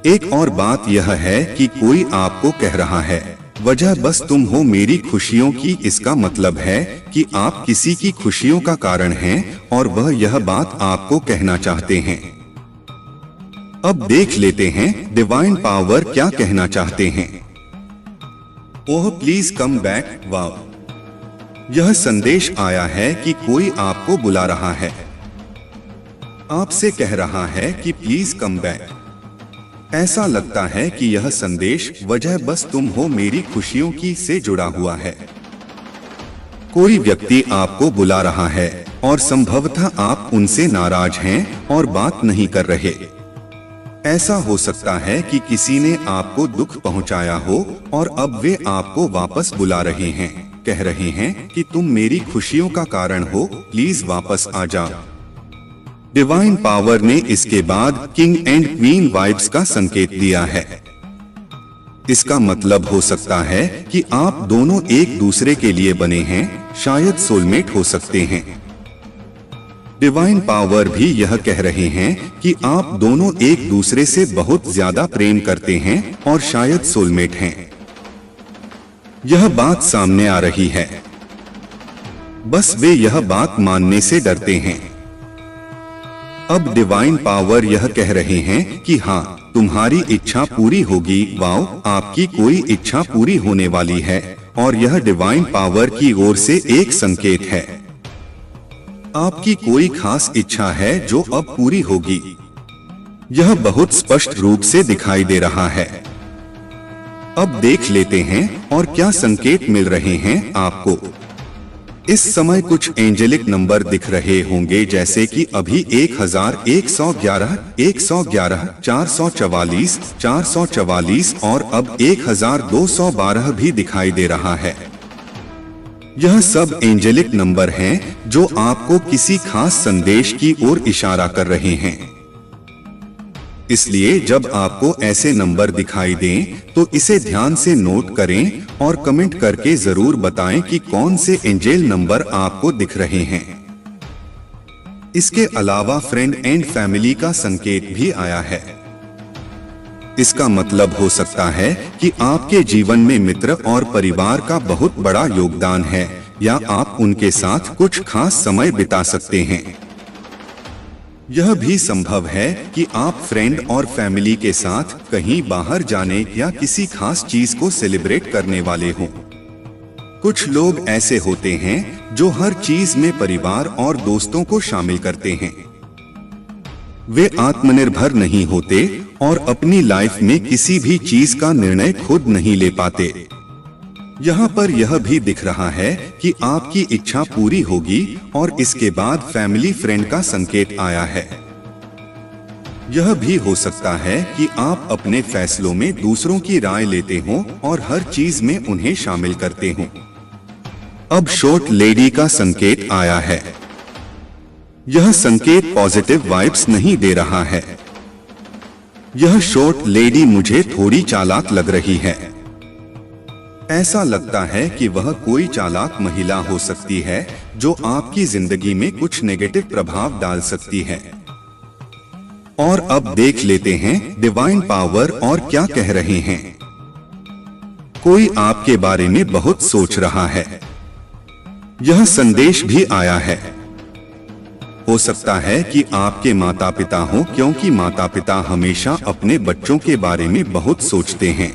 एक और बात यह है कि कोई आपको कह रहा है, वजह बस तुम हो मेरी खुशियों की। इसका मतलब है कि आप किसी की खुशियों का कारण हैं और वह यह बात आपको कहना चाहते हैं। अब देख लेते हैं डिवाइन पावर क्या कहना चाहते हैं। Oh please come back. वाव, यह संदेश आया है कि कोई आपको बुला रहा है, आपसे कह रहा है कि प्लीज कम बैक। ऐसा लगता है कि यह संदेश वजह बस तुम हो मेरी खुशियों की से जुड़ा हुआ है। कोई व्यक्ति आपको बुला रहा है और संभवतः आप उनसे नाराज हैं और बात नहीं कर रहे। ऐसा हो सकता है कि किसी ने आपको दुख पहुंचाया हो और अब वे आपको वापस बुला रहे हैं, कह रहे हैं कि तुम मेरी खुशियों का कारण हो, प्लीज वापस आ जा। डिवाइन पावर ने इसके बाद किंग एंड क्वीन वाइब्स का संकेत दिया है। इसका मतलब हो सकता है कि आप दोनों एक दूसरे के लिए बने हैं, शायद सोलमेट हो सकते हैं। डिवाइन पावर भी यह कह रहे हैं कि आप दोनों एक दूसरे से बहुत ज्यादा प्रेम करते हैं और शायद सोलमेट हैं। यह बात सामने आ रही है, बस वे यह बात मानने से डरते हैं। अब डिवाइन पावर यह कह रहे हैं कि हाँ, तुम्हारी इच्छा पूरी होगी। वाओ, आपकी कोई इच्छा पूरी होने वाली है और यह डिवाइन पावर की ओर से एक संकेत है। आपकी कोई खास इच्छा है जो अब पूरी होगी। यह बहुत स्पष्ट रूप से दिखाई दे रहा है। अब देख लेते हैं और क्या संकेत मिल रहे हैं आपको। इस समय कुछ एंजेलिक नंबर दिख रहे होंगे, जैसे कि अभी 1111, 111, 444, 444 और अब 1212 भी दिखाई दे रहा है। यह सब एंजेलिक नंबर हैं जो आपको किसी खास संदेश की ओर इशारा कर रहे हैं। इसलिए जब आपको ऐसे नंबर दिखाई दें तो इसे ध्यान से नोट करें और कमेंट करके जरूर बताएं कि कौन से एंजेल नंबर आपको दिख रहे हैं। इसके अलावा फ्रेंड एंड फैमिली का संकेत भी आया है। इसका मतलब हो सकता है कि आपके जीवन में मित्र और परिवार का बहुत बड़ा योगदान है या आप उनके साथ कुछ खास समय बिता सकते हैं। यह भी संभव है कि आप फ्रेंड और फैमिली के साथ कहीं बाहर जाने या किसी खास चीज को सेलिब्रेट करने वाले हों। कुछ लोग ऐसे होते हैं जो हर चीज में परिवार और दोस्तों को शामिल करते हैं। वे आत्मनिर्भर नहीं होते और अपनी लाइफ में किसी भी चीज का निर्णय खुद नहीं ले पाते। यहाँ पर यह भी दिख रहा है कि आपकी इच्छा पूरी होगी और इसके बाद फैमिली फ्रेंड का संकेत आया है। यह भी हो सकता है कि आप अपने फैसलों में दूसरों की राय लेते हों और हर चीज में उन्हें शामिल करते हों। अब शॉर्ट लेडी का संकेत आया है। यह संकेत पॉजिटिव वाइब्स नहीं दे रहा है। यह शॉर्ट लेडी मुझे थोड़ी चालाक लग रही है। ऐसा लगता है कि वह कोई चालाक महिला हो सकती है जो आपकी जिंदगी में कुछ नेगेटिव प्रभाव डाल सकती है। और अब देख लेते हैं डिवाइन पावर और क्या कह रहे हैं। कोई आपके बारे में बहुत सोच रहा है। यह संदेश भी आया है। हो सकता है कि आपके माता पिता हो, क्योंकि माता पिता हमेशा अपने बच्चों के बारे में बहुत सोचते हैं।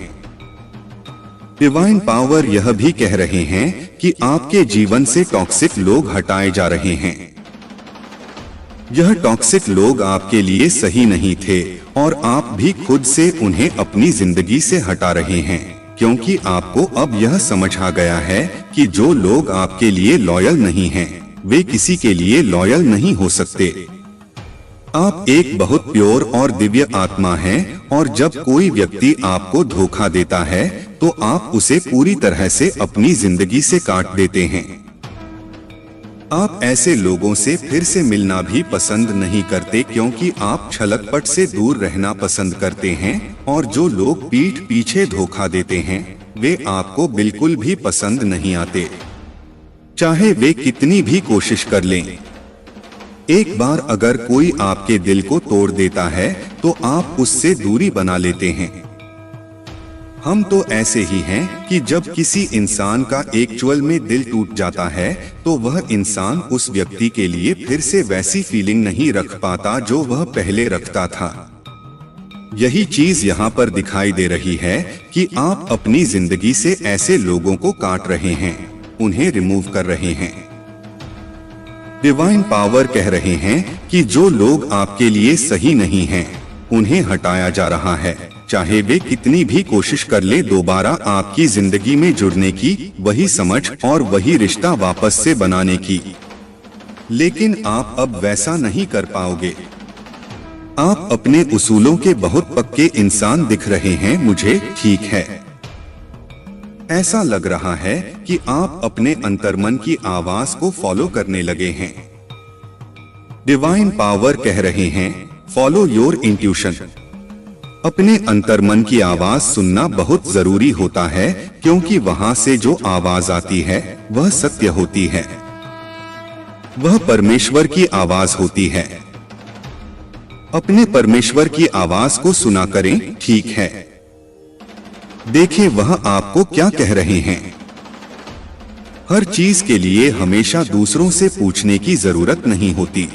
डिवाइन पावर यह भी कह रहे हैं कि आपके जीवन से टॉक्सिक लोग हटाए जा रहे हैं। यह टॉक्सिक लोग आपके लिए सही नहीं थे और आप भी खुद से उन्हें अपनी जिंदगी से हटा रहे हैं, क्योंकि आपको अब यह समझ आ गया है कि जो लोग आपके लिए लॉयल नहीं हैं, वे किसी के लिए लॉयल नहीं हो सकते। आप एक बहुत प्योर और दिव्य आत्मा हैं और जब कोई व्यक्ति आपको धोखा देता है तो आप उसे पूरी तरह से अपनी जिंदगी से काट देते हैं। आप ऐसे लोगों से फिर से मिलना भी पसंद नहीं करते, क्योंकि आप छलकपट से दूर रहना पसंद करते हैं और जो लोग पीठ पीछे धोखा देते हैं वे आपको बिल्कुल भी पसंद नहीं आते, चाहे वे कितनी भी कोशिश कर लें। एक बार अगर कोई आपके दिल को तोड़ देता है तो आप उससे दूरी बना लेते हैं। हम तो ऐसे ही हैं कि जब किसी इंसान का एक्चुअल में दिल टूट जाता है तो वह इंसान उस व्यक्ति के लिए फिर से वैसी फीलिंग नहीं रख पाता जो वह पहले रखता था। यही चीज यहाँ पर दिखाई दे रही है कि आप अपनी जिंदगी से ऐसे लोगों को काट रहे हैं, उन्हें रिमूव कर रहे हैं। डिवाइन पावर कह रहे हैं कि जो लोग आपके लिए सही नहीं हैं, उन्हें हटाया जा रहा है, चाहे वे कितनी भी कोशिश कर ले दोबारा आपकी जिंदगी में जुड़ने की, वही समझ और वही रिश्ता वापस से बनाने की। लेकिन आप अब वैसा नहीं कर पाओगे। आप अपने उसूलों के बहुत पक्के इंसान दिख रहे हैं मुझे, ठीक है। ऐसा लग रहा है कि आप अपने अंतर्मन की आवाज को फॉलो करने लगे हैं। डिवाइन पावर कह रहे हैं, फॉलो योर इंट्यूशन। अपने अंतर्मन की आवाज सुनना बहुत जरूरी होता है, क्योंकि वहां से जो आवाज आती है वह सत्य होती है, वह परमेश्वर की आवाज होती है। अपने परमेश्वर की आवाज को सुना करें, ठीक है। देखें वह आपको क्या कह रहे हैं। हर चीज के लिए हमेशा दूसरों से पूछने की जरूरत नहीं होती।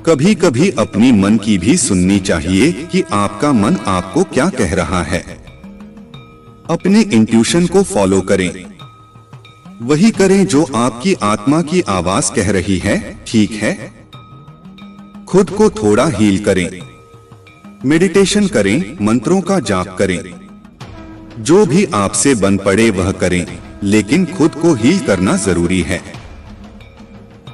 कभी कभी अपनी मन की भी सुननी चाहिए कि आपका मन आपको क्या कह रहा है। अपने इंट्यूशन को फॉलो करें, वही करें जो आपकी आत्मा की आवाज कह रही है, ठीक है। खुद को थोड़ा हील करें, मेडिटेशन करें, मंत्रों का जाप करें, जो भी आपसे बन पड़े वह करें, लेकिन खुद को हील करना जरूरी है।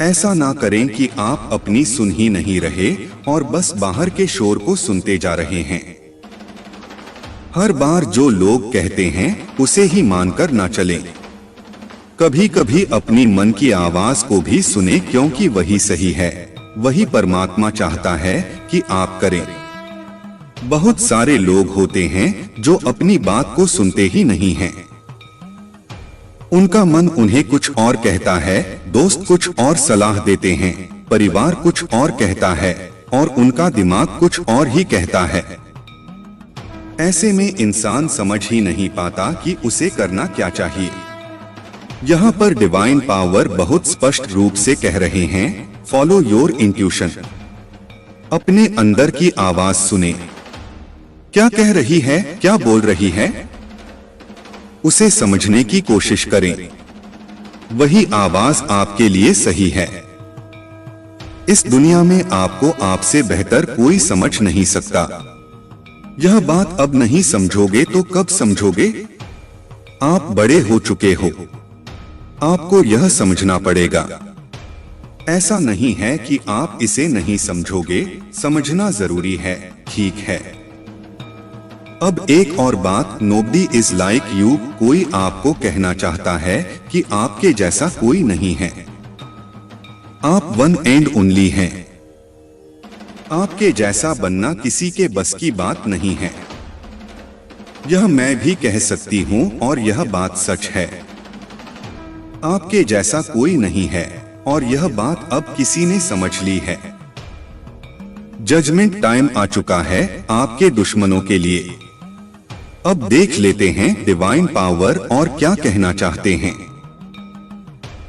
ऐसा ना करें कि आप अपनी सुन ही नहीं रहे और बस बाहर के शोर को सुनते जा रहे हैं। हर बार जो लोग कहते हैं उसे ही मानकर ना चलें। कभी कभी अपनी मन की आवाज को भी सुने, क्योंकि वही सही है, वही परमात्मा चाहता है कि आप करें। बहुत सारे लोग होते हैं जो अपनी बात को सुनते ही नहीं हैं। उनका मन उन्हें कुछ और कहता है, दोस्त कुछ और सलाह देते हैं, परिवार कुछ और कहता है और उनका दिमाग कुछ और ही कहता है। ऐसे में इंसान समझ ही नहीं पाता कि उसे करना क्या चाहिए। यहाँ पर डिवाइन पावर बहुत स्पष्ट रूप से कह रहे हैं, फॉलो योर इंट्यूशन। अपने अंदर की आवाज सुने, क्या कह रही है, क्या बोल रही है, उसे समझने की कोशिश करें। वही आवाज आपके लिए सही है। इस दुनिया में आपको आपसे बेहतर कोई समझ नहीं सकता। यह बात अब नहीं समझोगे तो कब समझोगे? आप बड़े हो चुके हो, आपको यह समझना पड़ेगा। ऐसा नहीं है कि आप इसे नहीं समझोगे, समझना जरूरी है, ठीक है। अब एक और बात, नोबडी इज लाइक यू। कोई आपको कहना चाहता है कि आपके जैसा कोई नहीं है। आप वन एंड ओनली हैं। आपके जैसा बनना किसी के बस की बात नहीं है। यह मैं भी कह सकती हूँ और यह बात सच है। आपके जैसा कोई नहीं है और यह बात अब किसी ने समझ ली है। जजमेंट टाइम आ चुका है आपके दुश्मनों के लिए। अब देख लेते हैं डिवाइन पावर और क्या कहना चाहते हैं।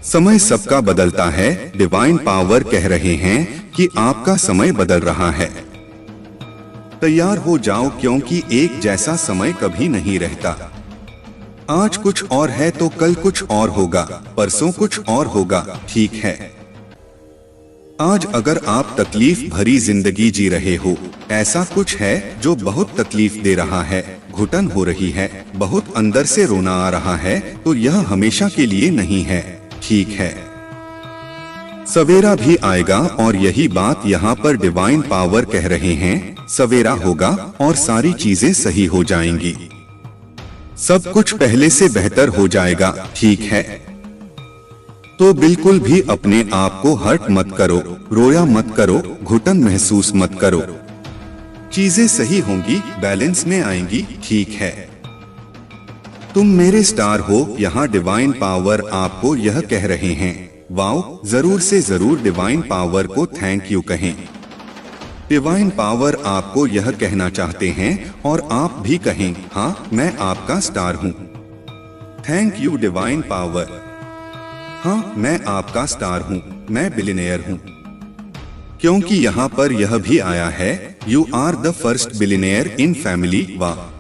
समय सबका बदलता है। डिवाइन पावर कह रहे हैं कि आपका समय बदल रहा है। तैयार हो जाओ, क्योंकि एक जैसा समय कभी नहीं रहता। आज कुछ और है तो कल कुछ और होगा, परसों कुछ और होगा, ठीक है। आज अगर आप तकलीफ भरी जिंदगी जी रहे हो, ऐसा कुछ है जो बहुत तकलीफ दे रहा है, घुटन हो रही है, बहुत अंदर से रोना आ रहा है, तो यह हमेशा के लिए नहीं है, ठीक है। सवेरा भी आएगा और यही बात यहाँ पर डिवाइन पावर कह रहे हैं। सवेरा होगा और सारी चीजें सही हो जाएंगी। सब कुछ पहले से बेहतर हो जाएगा, ठीक है। तो बिल्कुल भी अपने आप को हर्ट मत करो, रोया मत करो, घुटन महसूस मत करो। चीजें सही होंगी, बैलेंस में आएंगी, ठीक है। तुम मेरे स्टार हो। यहाँ डिवाइन पावर आपको यह कह रहे हैं। वाओ, जरूर से जरूर डिवाइन पावर को थैंक यू कहें। डिवाइन पावर आपको यह कहना चाहते हैं और आप भी कहें, हाँ मैं आपका स्टार हूँ। Thank you divine power. हाँ मैं आपका स्टार हूँ, मैं बिलियनेयर हूँ। क्योंकि यहाँ पर यह भी आया है, you are the first billionaire in family. वाह।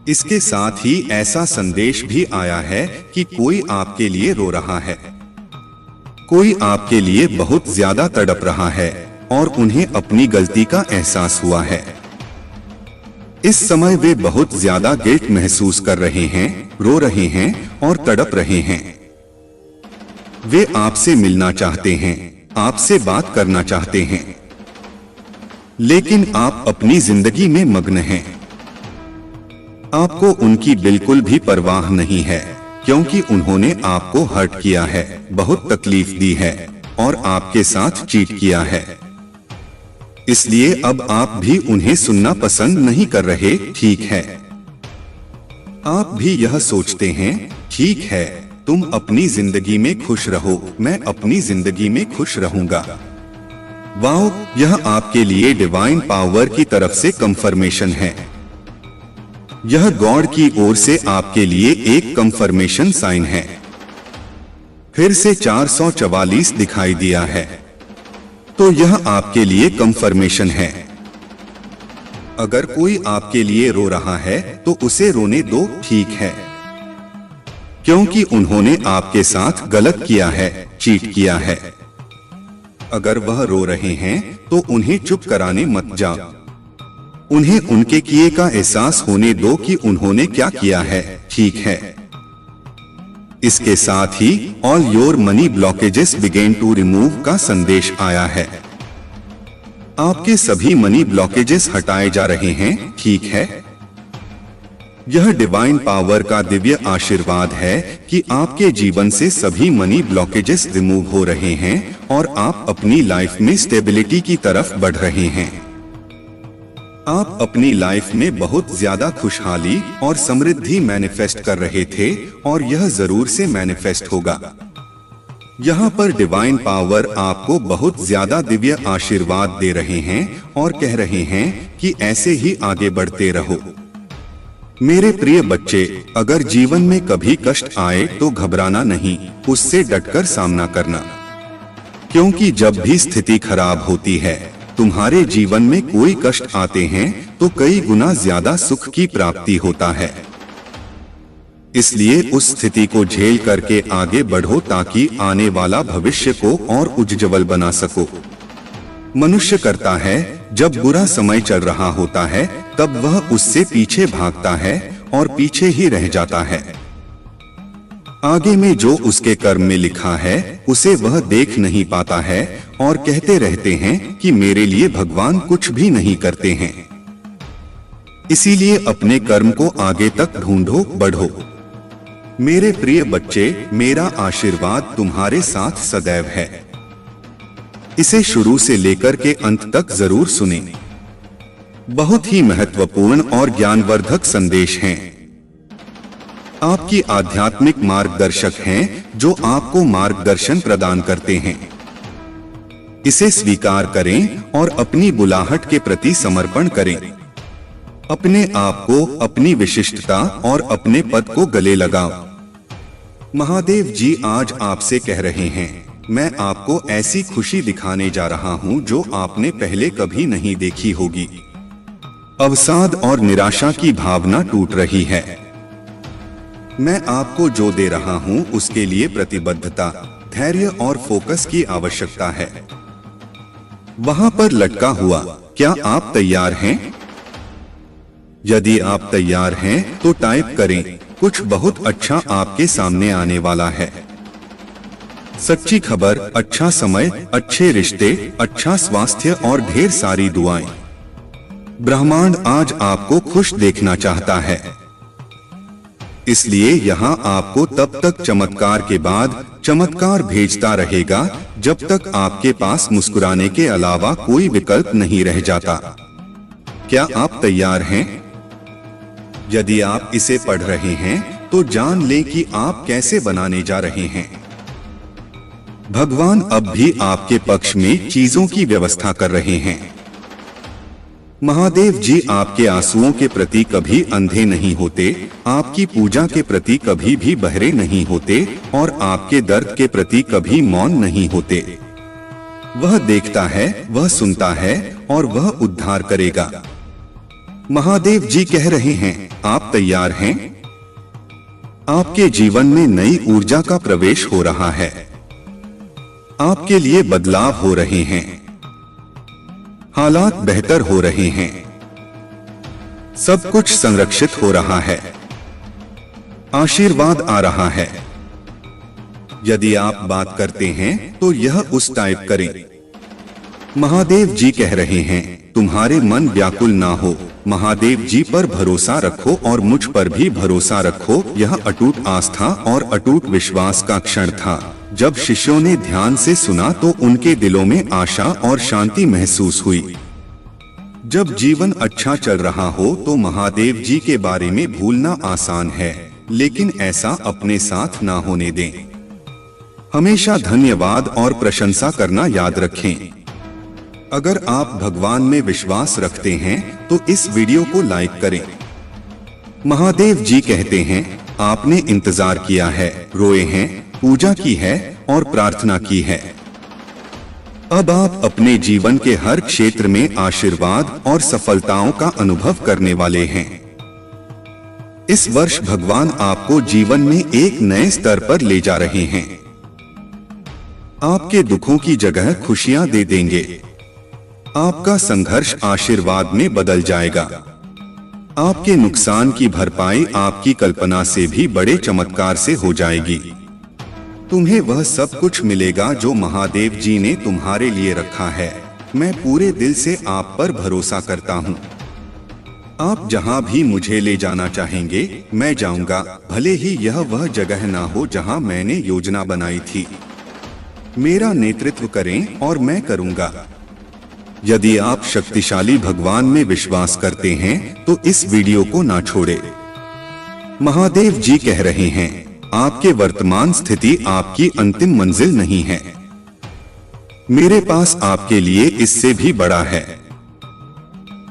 इसके साथ ही ऐसा संदेश भी आया है कि कोई आपके लिए रो रहा है, कोई आपके लिए बहुत ज्यादा तड़प रहा है और उन्हें अपनी गलती का एहसास हुआ है। इस समय वे बहुत ज्यादा गिल्ट महसूस कर रहे हैं, रो रहे हैं और तड़प रहे हैं। वे आपसे मिलना चाहते हैं, आपसे बात करना चाहते हैं, लेकिन आप अपनी जिंदगी में मग्न हैं। आपको उनकी बिल्कुल भी परवाह नहीं है, क्योंकि उन्होंने आपको हर्ट किया है, बहुत तकलीफ दी है और आपके साथ चीट किया है। इसलिए अब आप भी उन्हें सुनना पसंद नहीं कर रहे। ठीक है, आप भी यह सोचते हैं, ठीक है, तुम अपनी जिंदगी में खुश रहो, मैं अपनी जिंदगी में खुश रहूंगा। वाओ, यह आपके लिए डिवाइन पावर की तरफ से कंफर्मेशन है। यह गॉड की ओर से आपके लिए एक कंफर्मेशन साइन है। फिर से 444 दिखाई दिया है, तो यह आपके लिए कंफर्मेशन है। अगर कोई आपके लिए रो रहा है तो उसे रोने दो, ठीक है, क्योंकि उन्होंने आपके साथ गलत किया है, चीट किया है। अगर वह रो रहे हैं तो उन्हें चुप कराने मत जाओ। उन्हें उनके किए का एहसास होने दो कि उन्होंने क्या किया है, ठीक है। इसके साथ ही all your money blockages begin to remove का संदेश आया है। आपके सभी मनी ब्लॉकेजेस हटाए जा रहे हैं, ठीक है। यह डिवाइन पावर का दिव्य आशीर्वाद है कि आपके जीवन से सभी मनी ब्लॉकेजेस रिमूव हो रहे हैं और आप अपनी लाइफ में स्टेबिलिटी की तरफ बढ़ रहे हैं। आप अपनी लाइफ में बहुत ज्यादा खुशहाली और समृद्धि मैनिफेस्ट कर रहे थे और यह जरूर से मैनिफेस्ट होगा। यहाँ पर डिवाइन पावर आपको बहुत ज्यादा दिव्य आशीर्वाद दे रहे हैं और कह रहे हैं कि ऐसे ही आगे बढ़ते रहो। मेरे प्रिय बच्चे, अगर जीवन में कभी कष्ट आए तो घबराना नहीं, उससे डटकर सामना करना, क्योंकि जब भी स्थिति खराब होती है, तुम्हारे जीवन में कोई कष्ट आते हैं तो कई गुना ज्यादा सुख की प्राप्ति होता है। इसलिए उस स्थिति को झेल करके आगे बढ़ो ताकि आने वाला भविष्य को और उज्ज्वल बना सको। मनुष्य करता है, जब बुरा समय चल रहा होता है तब वह उससे पीछे भागता है और पीछे ही रह जाता है। आगे में जो उसके कर्म में लिखा है उसे वह देख नहीं पाता है और कहते रहते हैं कि मेरे लिए भगवान कुछ भी नहीं करते हैं। इसीलिए अपने कर्म को आगे तक ढूंढो, बढ़ो। मेरे प्रिय बच्चे, मेरा आशीर्वाद तुम्हारे साथ सदैव है। इसे शुरू से लेकर के अंत तक जरूर सुने। बहुत ही महत्वपूर्ण और ज्ञानवर्धक संदेश हैं। आपकी आध्यात्मिक मार्गदर्शक हैं जो आपको मार्गदर्शन प्रदान करते हैं। इसे स्वीकार करें और अपनी बुलाहट के प्रति समर्पण करें। अपने आप को, अपनी विशिष्टता और अपने पद को गले लगाओ। महादेव जी आज आपसे कह रहे हैं, मैं आपको ऐसी खुशी दिखाने जा रहा हूं जो आपने पहले कभी नहीं देखी होगी। अवसाद और निराशा की भावना टूट रही है। मैं आपको जो दे रहा हूं उसके लिए प्रतिबद्धता, धैर्य और फोकस की आवश्यकता है। वहां पर लटका हुआ, क्या आप तैयार हैं? यदि आप तैयार हैं तो टाइप करें, कुछ बहुत अच्छा आपके सामने आने वाला है। सच्ची खबर, अच्छा समय, अच्छे रिश्ते, अच्छा स्वास्थ्य और ढेर सारी दुआएं। ब्रह्मांड आज आपको खुश देखना चाहता है। इसलिए यहाँ आपको तब तक चमत्कार के बाद चमत्कार भेजता रहेगा जब तक आपके पास मुस्कुराने के अलावा कोई विकल्प नहीं रह जाता। क्या आप तैयार हैं? यदि आप इसे पढ़ रहे हैं तो जान लें कि आप कैसे बनाने जा रहे हैं। भगवान अब भी आपके पक्ष में चीजों की व्यवस्था कर रहे हैं। महादेव जी आपके आंसुओं के प्रति कभी अंधे नहीं होते, आपकी पूजा के प्रति कभी भी बहरे नहीं होते और आपके दर्द के प्रति कभी मौन नहीं होते। वह देखता है, वह सुनता है और वह उद्धार करेगा। महादेव जी कह रहे हैं, आप तैयार हैं? आपके जीवन में नई ऊर्जा का प्रवेश हो रहा है। आपके लिए बदलाव हो रहे हैं। हालात बेहतर हो रहे हैं। सब कुछ संरक्षित हो रहा है। आशीर्वाद आ रहा है। यदि आप बात करते हैं तो यह उस टाइप करें। महादेव जी कह रहे हैं, तुम्हारे मन व्याकुल ना हो, महादेव जी पर भरोसा रखो और मुझ पर भी भरोसा रखो। यह अटूट आस्था और अटूट विश्वास का क्षण था। जब शिष्यों ने ध्यान से सुना तो उनके दिलों में आशा और शांति महसूस हुई। जब जीवन अच्छा चल रहा हो तो महादेव जी के बारे में भूलना आसान है, लेकिन ऐसा अपने साथ ना होने दें। हमेशा धन्यवाद और प्रशंसा करना याद रखें। अगर आप भगवान में विश्वास रखते हैं तो इस वीडियो को लाइक करें। महादेव जी कहते हैं, आपने इंतजार किया है, रोए हैं, पूजा की है और प्रार्थना की है। अब आप अपने जीवन के हर क्षेत्र में आशीर्वाद और सफलताओं का अनुभव करने वाले हैं। इस वर्ष भगवान आपको जीवन में एक नए स्तर पर ले जा रहे हैं। आपके दुखों की जगह खुशियां दे देंगे। आपका संघर्ष आशीर्वाद में बदल जाएगा। आपके नुकसान की भरपाई आपकी कल्पना से भी बड़े चमत्कार से हो जाएगी। तुम्हें वह सब कुछ मिलेगा जो महादेव जी ने तुम्हारे लिए रखा है। मैं पूरे दिल से आप पर भरोसा करता हूँ। आप जहाँ भी मुझे ले जाना चाहेंगे मैं जाऊंगा, भले ही यह वह जगह ना हो जहाँ मैंने योजना बनाई थी। मेरा नेतृत्व करें और मैं करूंगा। यदि आप शक्तिशाली भगवान में विश्वास करते हैं तो इस वीडियो को ना छोड़ें। महादेव जी कह रहे हैं, आपके वर्तमान स्थिति आपकी अंतिम मंजिल नहीं है। मेरे पास आपके लिए इससे भी बड़ा है।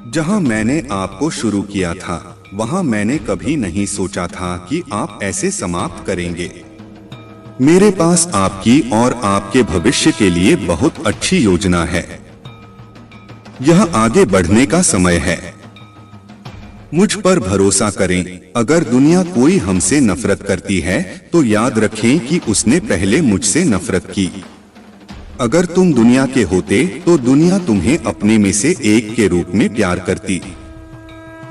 जहां मैंने आपको शुरू किया था वहां मैंने कभी नहीं सोचा था कि आप ऐसे समाप्त करेंगे। मेरे पास आपकी और आपके भविष्य के लिए बहुत अच्छी योजना है। यह आगे बढ़ने का समय है। मुझ पर भरोसा करें। अगर दुनिया कोई हमसे नफरत करती है तो याद रखें कि उसने पहले मुझसे नफरत की। अगर तुम दुनिया के होते तो दुनिया तुम्हें अपने में से एक के रूप में प्यार करती,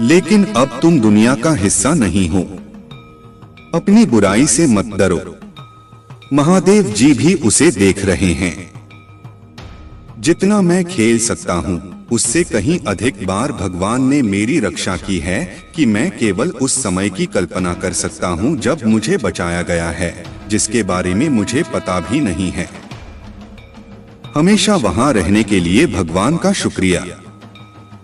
लेकिन अब तुम दुनिया का हिस्सा नहीं हो। अपनी बुराई से मत डरो, महादेव जी भी उसे देख रहे हैं। जितना मैं खेल सकता हूँ उससे कहीं अधिक बार भगवान ने मेरी रक्षा की है कि मैं केवल उस समय की कल्पना कर सकता हूँ जब मुझे बचाया गया है, जिसके बारे में मुझे पता भी नहीं है। हमेशा वहाँ रहने के लिए भगवान का शुक्रिया।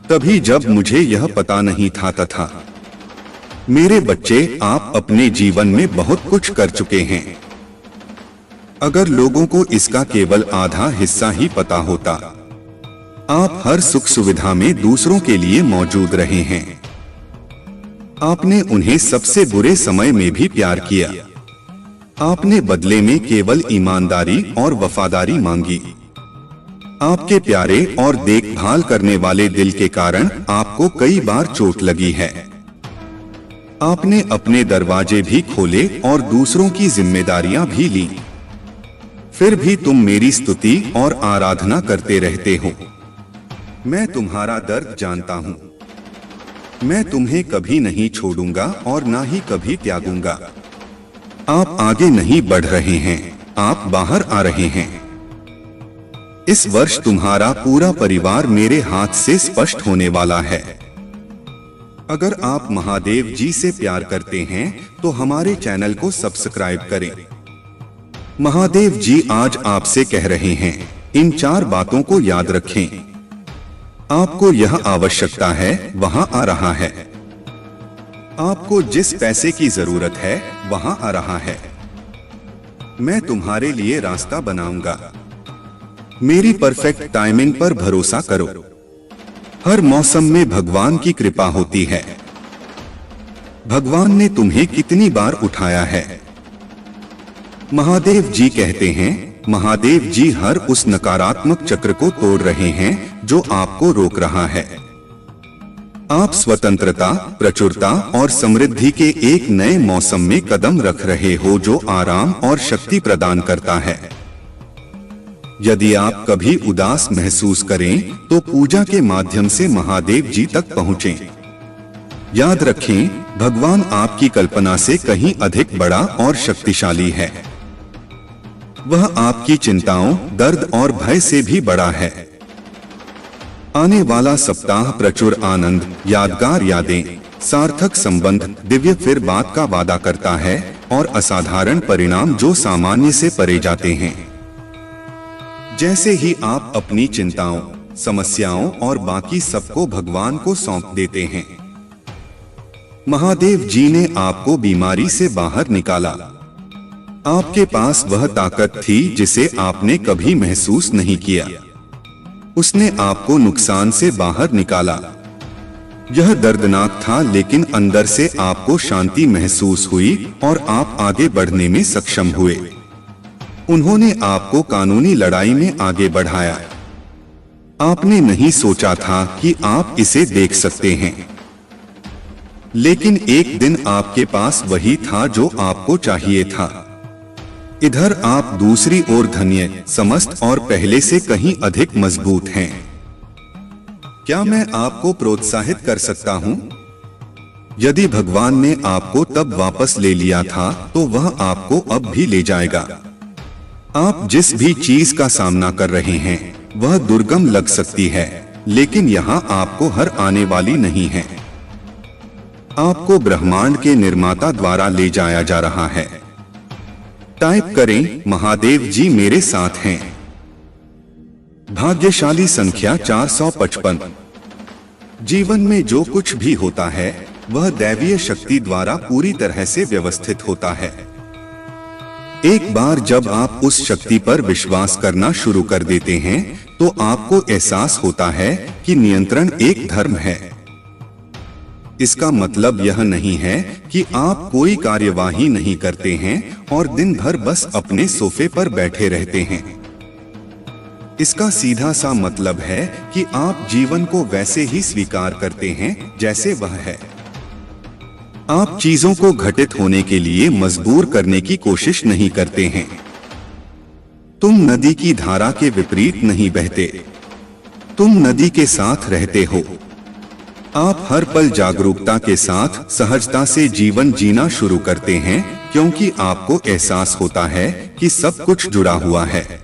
तभी जब मुझे यह पता नहीं था तथा मेरे बच्चे, आप अपने जीवन में बहुत कुछ कर चुके हैं। अगर लोगों को इसका केवल आधा हिस्सा ही पता होता। आप हर सुख सुविधा में दूसरों के लिए मौजूद रहे हैं। आपने उन्हें सबसे बुरे समय में भी प्यार किया। आपने बदले में केवल ईमानदारी और वफादारी मांगी। आपके प्यारे और देखभाल करने वाले दिल के कारण आपको कई बार चोट लगी है। आपने अपने दरवाजे भी खोले और दूसरों की जिम्मेदारियां भी ली। फिर भी तुम मेरी स्तुति और आराधना करते रहते हो। मैं तुम्हारा दर्द जानता हूँ। मैं तुम्हें कभी नहीं छोड़ूंगा और ना ही कभी त्यागूंगा। आप आगे नहीं बढ़ रहे हैं, आप बाहर आ रहे हैं। इस वर्ष तुम्हारा पूरा परिवार मेरे हाथ से स्पष्ट होने वाला है। अगर आप महादेव जी से प्यार करते हैं तो हमारे चैनल को सब्सक्राइब करें। महादेव जी आज आपसे कह रहे हैं, इन 4 बातों को याद रखें। आपको यह आवश्यकता है वहां आ रहा है। आपको जिस पैसे की जरूरत है वहां आ रहा है। मैं तुम्हारे लिए रास्ता बनाऊंगा। मेरी परफेक्ट टाइमिंग पर भरोसा करो। हर मौसम में भगवान की कृपा होती है। भगवान ने तुम्हें कितनी बार उठाया है। महादेव जी कहते हैं, महादेव जी हर उस नकारात्मक चक्र को तोड़ रहे हैं जो आपको रोक रहा है। आप स्वतंत्रता, प्रचुरता और समृद्धि के एक नए मौसम में कदम रख रहे हो जो आराम और शक्ति प्रदान करता है। यदि आप कभी उदास महसूस करें तो पूजा के माध्यम से महादेव जी तक पहुँचें। याद रखें, भगवान आपकी कल्पना से कहीं अधिक बड़ा और शक्तिशाली है। वह आपकी चिंताओं, दर्द और भय से भी बड़ा है। आने वाला सप्ताह प्रचुर आनंद, यादगार यादें, सार्थक संबंध, दिव्य फिर बात का वादा करता है और असाधारण परिणाम जो सामान्य से परे जाते हैं। जैसे ही आप अपनी चिंताओं, समस्याओं और बाकी सबको भगवान को सौंप देते हैं। महादेव जी ने आपको बीमारी से बाहर निकाला। आपके पास वह ताकत थी जिसे आपने कभी महसूस नहीं किया। उसने आपको नुकसान से बाहर निकाला। यह दर्दनाक था, लेकिन अंदर से आपको शांति महसूस हुई और आप आगे बढ़ने में सक्षम हुए। उन्होंने आपको कानूनी लड़ाई में आगे बढ़ाया। आपने नहीं सोचा था कि आप इसे देख सकते हैं, लेकिन एक दिन आपके पास वही था जो आपको चाहिए था। इधर आप दूसरी ओर धन्य, समस्त और पहले से कहीं अधिक मजबूत हैं। क्या मैं आपको प्रोत्साहित कर सकता हूं? यदि भगवान ने आपको तब वापस ले लिया था, तो वह आपको अब भी ले जाएगा। आप जिस भी चीज का सामना कर रहे हैं वह दुर्गम लग सकती है, लेकिन यहाँ आपको हर आने वाली नहीं है। आपको ब्रह्मांड के निर्माता द्वारा ले जाया जा रहा है। टाइप करें, महादेव जी मेरे साथ हैं। भाग्यशाली संख्या 455। जीवन में जो कुछ भी होता है वह दैवीय शक्ति द्वारा पूरी तरह से व्यवस्थित होता है। एक बार जब आप उस शक्ति पर विश्वास करना शुरू कर देते हैं तो आपको एहसास होता है कि नियंत्रण एक धर्म है। इसका मतलब यह नहीं है कि आप कोई कार्यवाही नहीं करते हैं और दिन भर बस अपने सोफे पर बैठे रहते हैं। इसका सीधा सा मतलब है कि आप जीवन को वैसे ही स्वीकार करते हैं जैसे वह है। आप चीजों को घटित होने के लिए मजबूर करने की कोशिश नहीं करते हैं। तुम नदी की धारा के विपरीत नहीं बहते, तुम नदी के साथ रहते हो। आप हर पल जागरूकता के साथ सहजता से जीवन जीना शुरू करते हैं, क्योंकि आपको एहसास होता है कि सब कुछ जुड़ा हुआ है।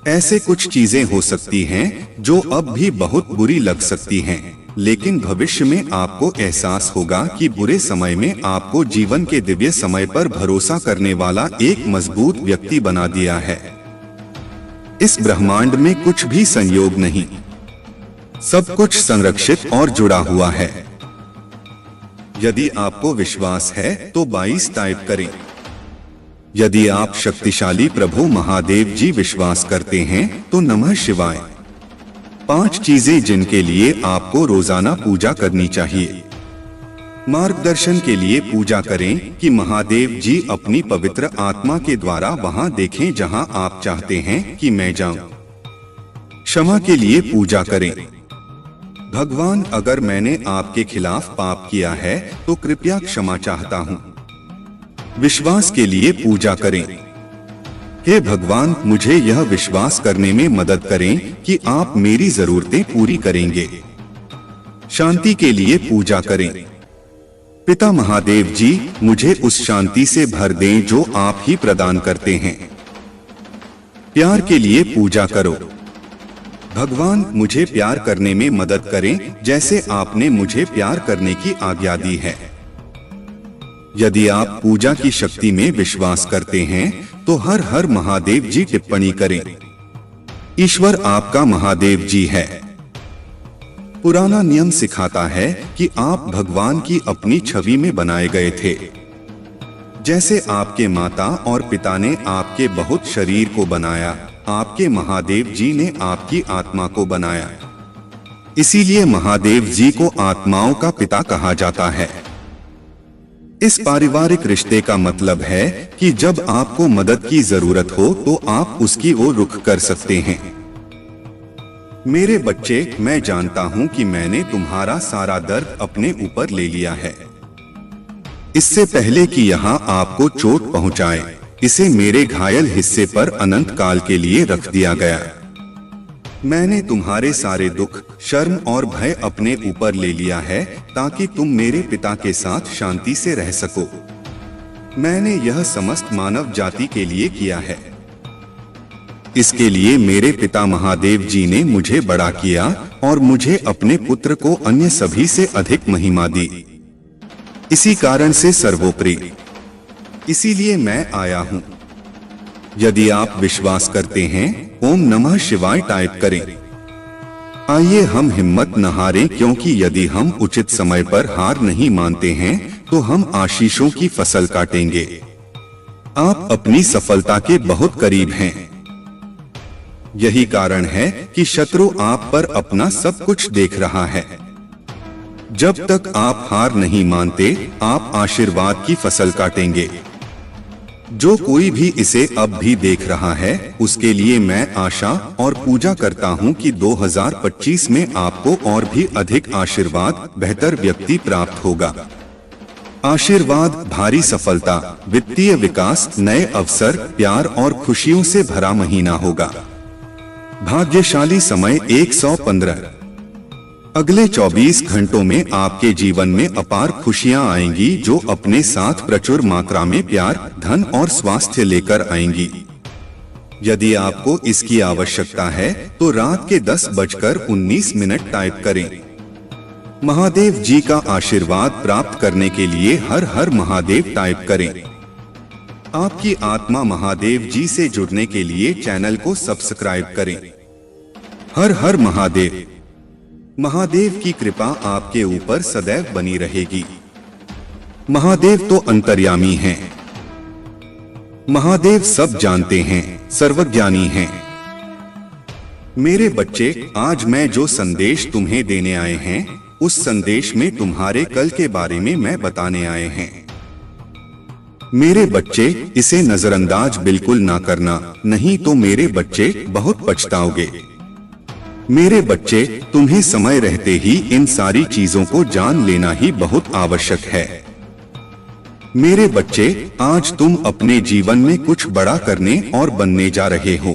ऐसे कुछ चीजें हो सकती हैं जो अब भी बहुत बुरी लग सकती हैं, लेकिन भविष्य में आपको एहसास होगा कि बुरे समय में आपको जीवन के दिव्य समय पर भरोसा करने वाला एक मजबूत व्यक्ति बना दिया है। इस ब्रह्मांड में कुछ भी संयोग नहीं, सब कुछ संरक्षित और जुड़ा हुआ है। यदि आपको विश्वास है तो 22 टाइप करें। यदि आप शक्तिशाली प्रभु महादेव जी विश्वास करते हैं तो नमः शिवाय। 5 चीजें जिनके लिए आपको रोजाना पूजा करनी चाहिए। मार्गदर्शन के लिए पूजा करें कि महादेव जी अपनी पवित्र आत्मा के द्वारा वहां देखें जहां आप चाहते हैं कि मैं जाऊं। क्षमा के लिए पूजा करें। भगवान, अगर मैंने आपके खिलाफ पाप किया है तो कृपया क्षमा चाहता हूं। विश्वास के लिए पूजा करें। हे भगवान, मुझे यह विश्वास करने में मदद करें कि आप मेरी जरूरतें पूरी करेंगे। शांति के लिए पूजा करें। पिता महादेव जी, मुझे उस शांति से भर दें जो आप ही प्रदान करते हैं। प्यार के लिए पूजा करो। भगवान, मुझे प्यार करने में मदद करें जैसे आपने मुझे प्यार करने की आज्ञा दी है। यदि आप पूजा की शक्ति में विश्वास करते हैं तो हर हर महादेव जी टिप्पणी करें। ईश्वर आपका महादेव जी है। पुराना नियम सिखाता है कि आप भगवान की अपनी छवि में बनाए गए थे। जैसे आपके माता और पिता ने आपके बहुत शरीर को बनाया, आपके महादेव जी ने आपकी आत्मा को बनाया। इसीलिए महादेव जी को आत्माओं का पिता कहा जाता है। इस पारिवारिक रिश्ते का मतलब है कि जब आपको मदद की जरूरत हो तो आप उसकी ओर रुख कर सकते हैं। मेरे बच्चे, मैं जानता हूं कि मैंने तुम्हारा सारा दर्द अपने ऊपर ले लिया है। इससे पहले कि यहाँ आपको चोट पहुंचाए, इसे मेरे घायल हिस्से पर अनंत काल के लिए रख दिया गया। मैंने तुम्हारे सारे दुख, शर्म और भय अपने ऊपर ले लिया है ताकि तुम मेरे पिता के साथ शांति से रह सको। मैंने यह समस्त मानव जाति के लिए किया है। इसके लिए मेरे पिता महादेव जी ने मुझे बड़ा किया और मुझे अपने पुत्र को अन्य सभी से अधिक महिमा दी। इसी कारण से सर्वोपरि, इसीलिए मैं आया हूँ। यदि आप विश्वास करते हैं, ओम नमः शिवाय टाइप करें। आइए हम हिम्मत न हारें, क्योंकि यदि हम उचित समय पर हार नहीं मानते हैं तो हम आशीषों की फसल काटेंगे। आप अपनी सफलता के बहुत करीब हैं। यही कारण है कि शत्रु आप पर अपना सब कुछ देख रहा है। जब तक आप हार नहीं मानते, आप आशीर्वाद की फसल काटेंगे। जो कोई भी इसे अब भी देख रहा है, उसके लिए मैं आशा और पूजा करता हूं कि 2025 में आपको और भी अधिक आशीर्वाद, बेहतर व्यक्ति प्राप्त होगा। आशीर्वाद, भारी सफलता, वित्तीय विकास, नए अवसर, प्यार और खुशियों से भरा महीना होगा। भाग्यशाली समय 115। अगले 24 घंटों में आपके जीवन में अपार खुशियां आएंगी, जो अपने साथ प्रचुर मात्रा में प्यार, धन और स्वास्थ्य लेकर आएंगी। यदि आपको इसकी आवश्यकता है तो रात के 10:19 टाइप करें। महादेव जी का आशीर्वाद प्राप्त करने के लिए हर हर महादेव टाइप करें। आपकी आत्मा महादेव जी से जुड़ने के लिए चैनल को सब्सक्राइब करें। हर हर महादेव। महादेव की कृपा आपके ऊपर सदैव बनी रहेगी। महादेव तो अंतर्यामी हैं। महादेव सब जानते हैं, सर्वज्ञानी हैं। मेरे बच्चे, आज मैं जो संदेश तुम्हें देने आए हैं, उस संदेश में तुम्हारे कल के बारे में मैं बताने आए हैं। मेरे बच्चे, इसे नजरअंदाज बिल्कुल ना करना, नहीं तो मेरे बच्चे बहुत पछताओगे। मेरे बच्चे, तुम्हें समय रहते ही इन सारी चीजों को जान लेना ही बहुत आवश्यक है। मेरे बच्चे, आज तुम अपने जीवन में कुछ बड़ा करने और बनने जा रहे हो।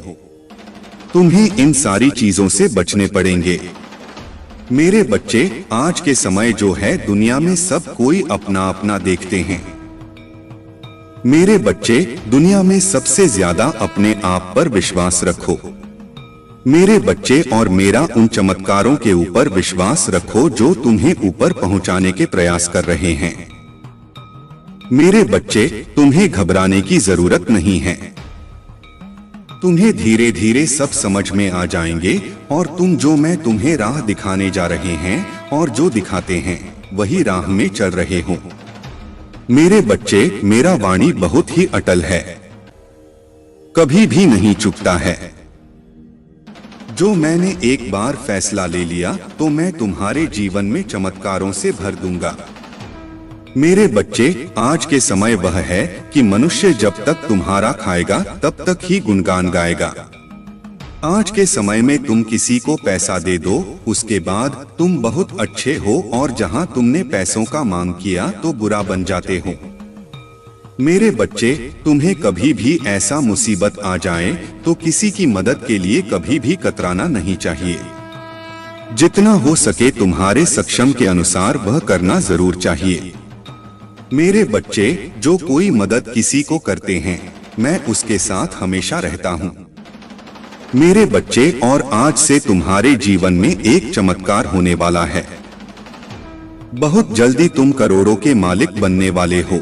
तुम्हें इन सारी चीजों से बचने पड़ेंगे। मेरे बच्चे, आज के समय जो है, दुनिया में सब कोई अपना अपना देखते हैं। मेरे बच्चे, दुनिया में सबसे ज्यादा अपने आप पर विश्वास रखो। मेरे बच्चे, और मेरा उन चमत्कारों के ऊपर विश्वास रखो जो तुम्हें ऊपर पहुंचाने के प्रयास कर रहे हैं। मेरे बच्चे, तुम्हें घबराने की जरूरत नहीं है। तुम्हें धीरे धीरे सब समझ में आ जाएंगे और तुम जो मैं तुम्हें राह दिखाने जा रहे हैं और जो दिखाते हैं, वही राह में चल रहे हो। मेरे बच्चे, मेरा वाणी बहुत ही अटल है, कभी भी नहीं चुकता है। जो मैंने एक बार फैसला ले लिया तो मैं तुम्हारे जीवन में चमत्कारों से भर दूंगा। मेरे बच्चे, आज के समय वह है कि मनुष्य जब तक तुम्हारा खाएगा तब तक ही गुणगान गाएगा। आज के समय में तुम किसी को पैसा दे दो, उसके बाद तुम बहुत अच्छे हो और जहां तुमने पैसों का मांग किया तो बुरा बन जाते हो। मेरे बच्चे, तुम्हें कभी भी ऐसा मुसीबत आ जाए तो किसी की मदद के लिए कभी भी कतराना नहीं चाहिए। जितना हो सके तुम्हारे सक्षम के अनुसार वह करना जरूर चाहिए। मेरे बच्चे, जो कोई मदद किसी को करते हैं, मैं उसके साथ हमेशा रहता हूँ। मेरे बच्चे, और आज से तुम्हारे जीवन में एक चमत्कार होने वाला है। बहुत जल्दी तुम करोड़ों के मालिक बनने वाले हो।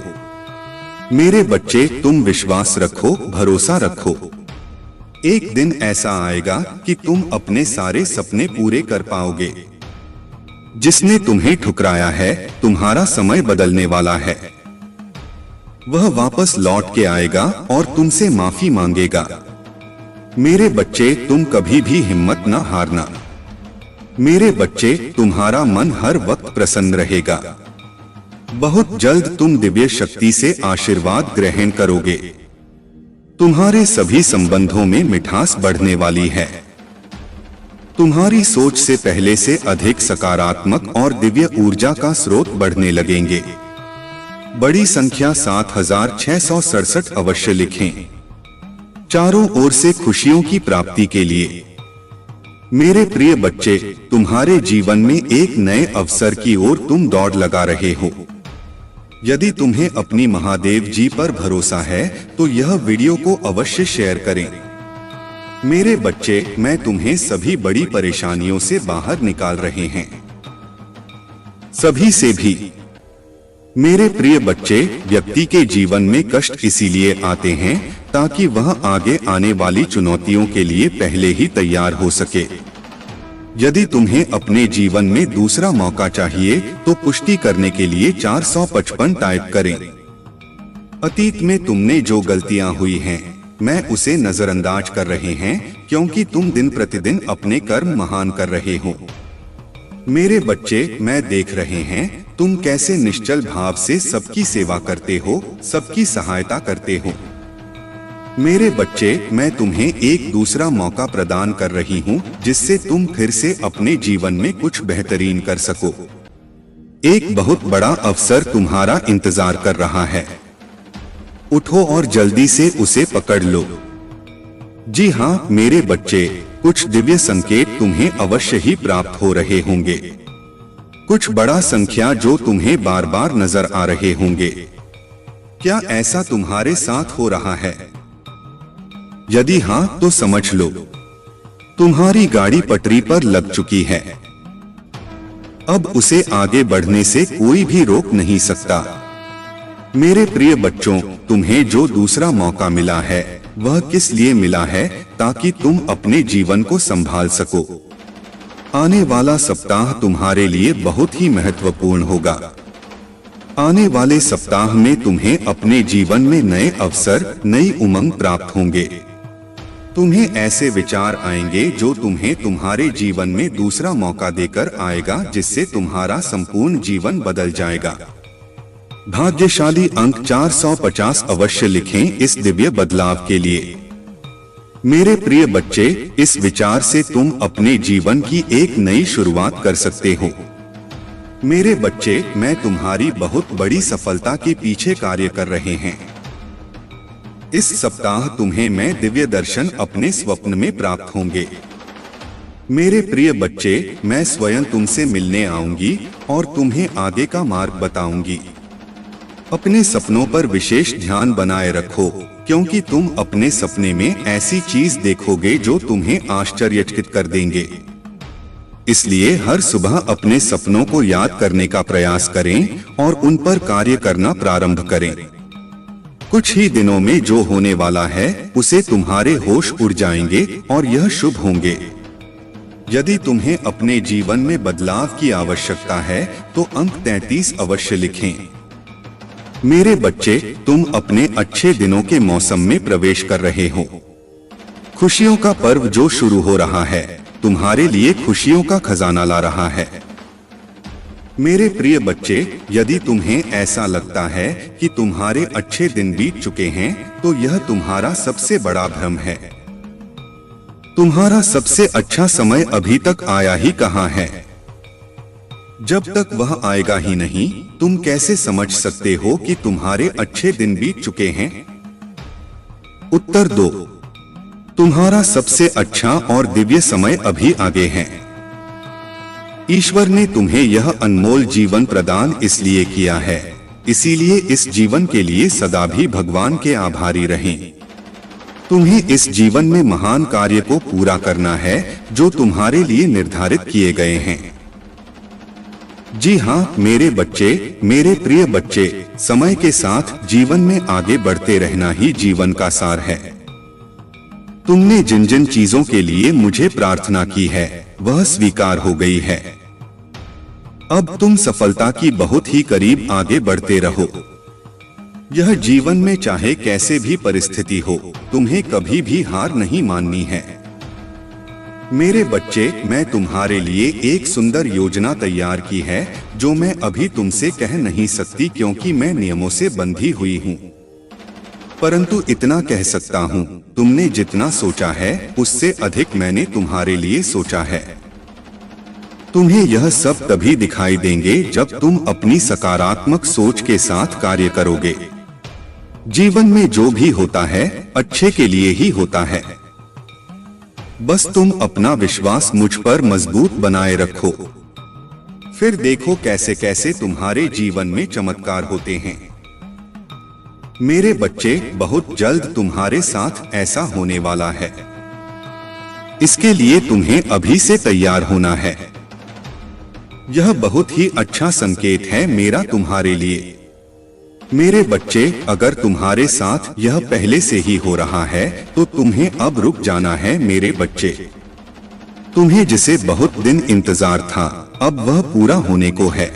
मेरे बच्चे, तुम विश्वास रखो, भरोसा रखो। एक दिन ऐसा आएगा कि तुम अपने सारे सपने पूरे कर पाओगे। जिसने तुम्हें ठुकराया है, तुम्हारा समय बदलने वाला है। वह वापस लौट के आएगा और तुमसे माफी मांगेगा। मेरे बच्चे, तुम कभी भी हिम्मत न हारना। मेरे बच्चे, तुम्हारा मन हर वक्त प्रसन्न रहेगा। बहुत जल्द तुम दिव्य शक्ति से आशीर्वाद ग्रहण करोगे। तुम्हारे सभी संबंधों में मिठास बढ़ने वाली है। तुम्हारी सोच से पहले से अधिक सकारात्मक और दिव्य ऊर्जा का स्रोत बढ़ने लगेंगे। बड़ी संख्या 7667 अवश्य लिखें। चारों ओर से खुशियों की प्राप्ति के लिए। मेरे प्रिय बच्चे, तुम्हारे जीवन में एक नए अवसर की ओर तुम दौड़ लगा रहे हो। यदि तुम्हें अपनी महादेव जी पर भरोसा है तो यह वीडियो को अवश्य शेयर करें। मेरे बच्चे, मैं तुम्हें सभी बड़ी परेशानियों से बाहर निकाल रहे हैं, सभी से भी। मेरे प्रिय बच्चे, व्यक्ति के जीवन में कष्ट इसीलिए आते हैं ताकि वह आगे आने वाली चुनौतियों के लिए पहले ही तैयार हो सके। यदि तुम्हें अपने जीवन में दूसरा मौका चाहिए तो पुष्टि करने के लिए 455 टाइप करें। अतीत में तुमने जो गलतियां हुई हैं, मैं उसे नजरअंदाज कर रहे हैं क्योंकि तुम दिन प्रतिदिन अपने कर्म महान कर रहे हो। मेरे बच्चे, मैं देख रहे हैं तुम कैसे निश्चल भाव से सबकी सेवा करते हो, सबकी सहायता करते हो। मेरे बच्चे, मैं तुम्हें एक दूसरा मौका प्रदान कर रही हूँ जिससे तुम फिर से अपने जीवन में कुछ बेहतरीन कर सको। एक बहुत बड़ा अवसर तुम्हारा इंतजार कर रहा है। उठो और जल्दी से उसे पकड़ लो। जी हाँ मेरे बच्चे, कुछ दिव्य संकेत तुम्हें अवश्य ही प्राप्त हो रहे होंगे। कुछ बड़ा संख्या जो तुम्हें बार बार नजर आ रहे होंगे। क्या ऐसा तुम्हारे साथ हो रहा है? यदि हाँ तो समझ लो, तुम्हारी गाड़ी पटरी पर लग चुकी है। अब उसे आगे बढ़ने से कोई भी रोक नहीं सकता। मेरे प्रिय बच्चों, तुम्हें जो दूसरा मौका मिला है वह किस लिए मिला है? ताकि तुम अपने जीवन को संभाल सको। आने वाला सप्ताह तुम्हारे लिए बहुत ही महत्वपूर्ण होगा। आने वाले सप्ताह में तुम्हें अपने जीवन में नए अवसर, नई उमंग प्राप्त होंगे। तुम्हें ऐसे विचार आएंगे जो तुम्हें तुम्हारे जीवन में दूसरा मौका देकर आएगा, जिससे तुम्हारा संपूर्ण जीवन बदल जाएगा। भाग्यशाली अंक 450 अवश्य लिखें इस दिव्य बदलाव के लिए। मेरे प्रिय बच्चे, इस विचार से तुम अपने जीवन की एक नई शुरुआत कर सकते हो। मेरे बच्चे, मैं तुम्हारी बहुत बड़ी सफलता के पीछे कार्य कर रहे हैं। इस सप्ताह तुम्हें मैं दिव्य दर्शन अपने स्वप्न में प्राप्त होंगे। मेरे प्रिय बच्चे, मैं स्वयं तुमसे मिलने आऊंगी और तुम्हें आगे का मार्ग बताऊंगी। अपने सपनों पर विशेष ध्यान बनाए रखो, क्योंकि तुम अपने सपने में ऐसी चीज देखोगे जो तुम्हें आश्चर्यचकित कर देंगे। इसलिए हर सुबह अपने सपनों को याद करने का प्रयास करें और उन पर कार्य करना प्रारंभ करें। कुछ ही दिनों में जो होने वाला है उसे तुम्हारे होश उड़ जाएंगे और यह शुभ होंगे। यदि तुम्हें अपने जीवन में बदलाव की आवश्यकता है तो अंक 33 अवश्य लिखें। मेरे बच्चे, तुम अपने अच्छे दिनों के मौसम में प्रवेश कर रहे हो। खुशियों का पर्व जो शुरू हो रहा है तुम्हारे लिए खुशियों का खजाना ला रहा है। मेरे प्रिय बच्चे, यदि तुम्हें ऐसा लगता है कि तुम्हारे अच्छे दिन बीत चुके हैं तो यह तुम्हारा सबसे बड़ा भ्रम है। तुम्हारा सबसे अच्छा समय अभी तक आया ही कहाँ है। जब तक वह आएगा ही नहीं, तुम कैसे समझ सकते हो कि तुम्हारे अच्छे दिन बीत चुके हैं? उत्तर दो, तुम्हारा सबसे अच्छा और दिव्य समय अभी आगे है। ईश्वर ने तुम्हें यह अनमोल जीवन प्रदान इसलिए किया है, इसीलिए इस जीवन के लिए सदा भी भगवान के आभारी रहें। तुम्हें इस जीवन में महान कार्य को पूरा करना है जो तुम्हारे लिए निर्धारित किए गए हैं। जी हाँ मेरे बच्चे, मेरे प्रिय बच्चे, समय के साथ जीवन में आगे बढ़ते रहना ही जीवन का सार है। तुमने जिन जिन चीजों के लिए मुझे प्रार्थना की है वह स्वीकार हो गई है। अब तुम सफलता की बहुत ही करीब आगे बढ़ते रहो। यह जीवन में चाहे कैसे भी परिस्थिति हो, तुम्हें कभी भी हार नहीं माननी है। मेरे बच्चे, मैं तुम्हारे लिए एक सुंदर योजना तैयार की है जो मैं अभी तुमसे कह नहीं सकती क्योंकि मैं नियमों से बंधी हुई हूँ। परंतु इतना कह सकता हूँ, तुमने जितना सोचा है उससे अधिक मैंने तुम्हारे लिए सोचा है। तुम्हें यह सब तभी दिखाई देंगे जब तुम अपनी सकारात्मक सोच के साथ कार्य करोगे। जीवन में जो भी होता है अच्छे के लिए ही होता है। बस तुम अपना विश्वास मुझ पर मजबूत बनाए रखो, फिर देखो कैसे कैसे तुम्हारे जीवन में चमत्कार होते हैं। मेरे बच्चे, बहुत जल्द तुम्हारे साथ ऐसा होने वाला है। इसके लिए तुम्हें अभी से तैयार होना है। यह बहुत ही अच्छा संकेत है मेरा तुम्हारे लिए। मेरे बच्चे, अगर तुम्हारे साथ यह पहले से ही हो रहा है तो तुम्हें अब रुक जाना है मेरे बच्चे। तुम्हें जिसे बहुत दिन इंतजार था, अब वह पूरा होने को है।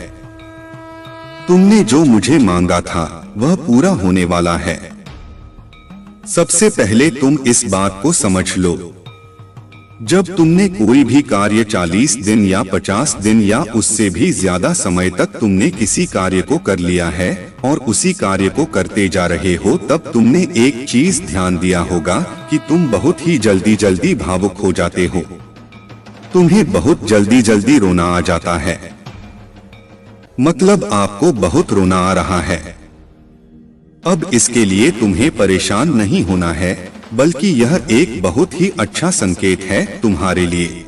तुमने जो मुझे मांगा था वह पूरा होने वाला है। सबसे पहले तुम इस बात को समझ लो, जब तुमने कोई भी कार्य 40 दिन या 50 दिन या उससे भी ज्यादा समय तक तुमने किसी कार्य को कर लिया है और उसी कार्य को करते जा रहे हो, तब तुमने एक चीज ध्यान दिया होगा कि तुम बहुत ही जल्दी भावुक हो जाते हो। तुम्हें बहुत जल्दी रोना आ जाता है। मतलब आपको बहुत रोना आ रहा है। अब इसके लिए तुम्हें परेशान नहीं होना है, बल्कि यह एक बहुत ही अच्छा संकेत है तुम्हारे लिए।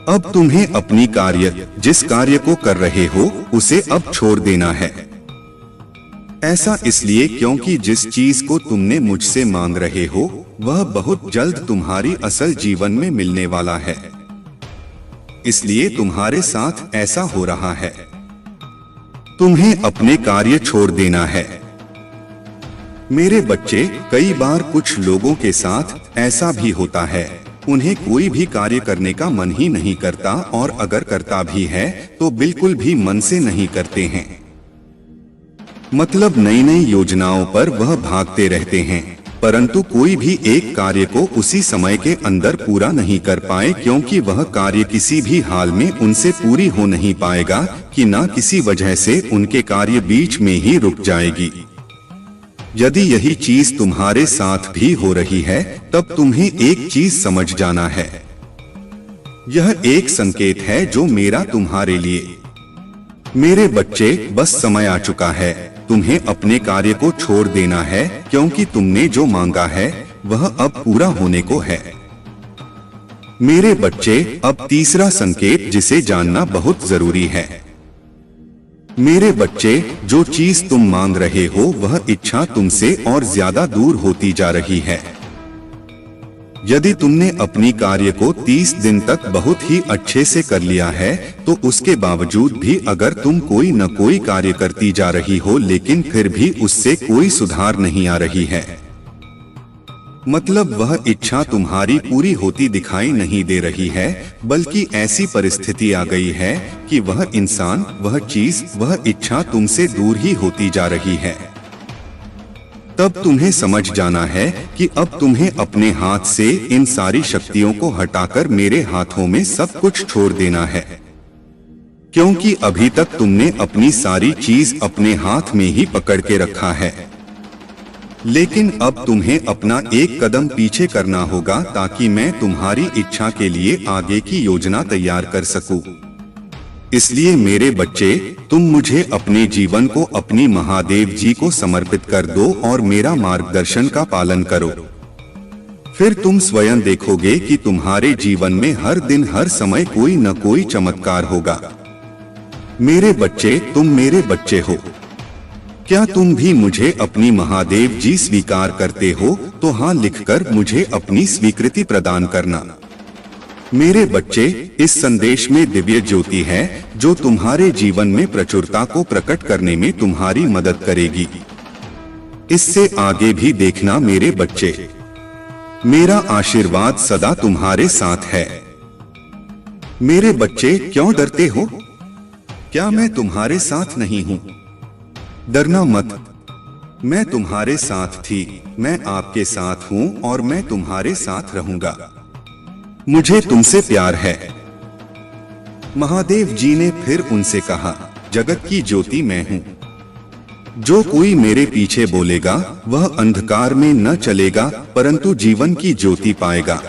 अब तुम्हें अपनी कार्य, जिस कार्य को कर रहे हो उसे अब छोड़ देना है। ऐसा इसलिए क्योंकि जिस चीज को तुमने मुझसे मांग रहे हो वह बहुत जल्द तुम्हारी असल जीवन में मिलने वाला है। इसलिए तुम्हारे साथ ऐसा हो रहा है। तुम्हें अपने कार्य छोड़ देना है। मेरे बच्चे, कई बार कुछ लोगों के साथ ऐसा भी होता है, उन्हें कोई भी कार्य करने का मन ही नहीं करता और अगर करता भी है तो बिल्कुल भी मन से नहीं करते हैं। मतलब नई योजनाओं पर वह भागते रहते हैं, परंतु कोई भी एक कार्य को उसी समय के अंदर पूरा नहीं कर पाए, क्योंकि वह कार्य किसी भी हाल में उनसे पूरी हो नहीं पाएगा कि ना किसी वजह से उनके कार्य बीच में ही रुक जाएगी। यदि यही चीज तुम्हारे साथ भी हो रही है तब तुम्हें एक चीज समझ जाना है। यह एक संकेत है जो मेरा तुम्हारे लिए। मेरे बच्चे, बस समय आ चुका है। तुम्हें अपने कार्य को छोड़ देना है, क्योंकि तुमने जो मांगा है वह अब पूरा होने को है। मेरे बच्चे, अब तीसरा संकेत जिसे जानना बहुत जरूरी है। मेरे बच्चे, जो चीज तुम मांग रहे हो वह इच्छा तुमसे और ज्यादा दूर होती जा रही है। यदि तुमने अपनी कार्य को 30 दिन तक बहुत ही अच्छे से कर लिया है तो उसके बावजूद भी अगर तुम कोई न कोई कार्य करती जा रही हो लेकिन फिर भी उससे कोई सुधार नहीं आ रही है, मतलब वह इच्छा तुम्हारी पूरी होती दिखाई नहीं दे रही है, बल्कि ऐसी परिस्थिति आ गई है कि वह इंसान, वह चीज, वह इच्छा तुमसे दूर ही होती जा रही है, तब तुम्हें समझ जाना है कि अब तुम्हें अपने हाथ से इन सारी शक्तियों को हटाकर मेरे हाथों में सब कुछ छोड़ देना है। क्योंकि अभी तक तुमने अपनी सारी चीज अपने हाथ में ही पकड़ के रखा है, लेकिन अब तुम्हें अपना एक कदम पीछे करना होगा ताकि मैं तुम्हारी इच्छा के लिए आगे की योजना तैयार कर सकूं। इसलिए मेरे बच्चे, तुम मुझे अपने जीवन को अपनी महादेव जी को समर्पित कर दो और मेरा मार्गदर्शन का पालन करो। फिर तुम स्वयं देखोगे कि तुम्हारे जीवन में हर दिन हर समय कोई न कोई चमत्कार होगा। मेरे बच्चे, तुम मेरे बच्चे हो। क्या तुम भी मुझे अपनी महादेव जी स्वीकार करते हो? तो हाँ लिखकर मुझे अपनी स्वीकृति प्रदान करना। मेरे बच्चे, इस संदेश में दिव्य ज्योति है जो तुम्हारे जीवन में प्रचुरता को प्रकट करने में तुम्हारी मदद करेगी। इससे आगे भी देखना मेरे बच्चे। मेरा आशीर्वाद सदा तुम्हारे साथ है। मेरे बच्चे, क्यों डरते हो? क्या मैं तुम्हारे साथ नहीं हूँ? डरना मत, मैं तुम्हारे साथ थी, मैं आपके साथ हूँ और मैं तुम्हारे साथ रहूंगा। मुझे तुमसे प्यार है। महादेव जी ने फिर उनसे कहा, जगत की ज्योति मैं हूँ। जो कोई मेरे पीछे बोलेगा वह अंधकार में न चलेगा परंतु जीवन की ज्योति पाएगा।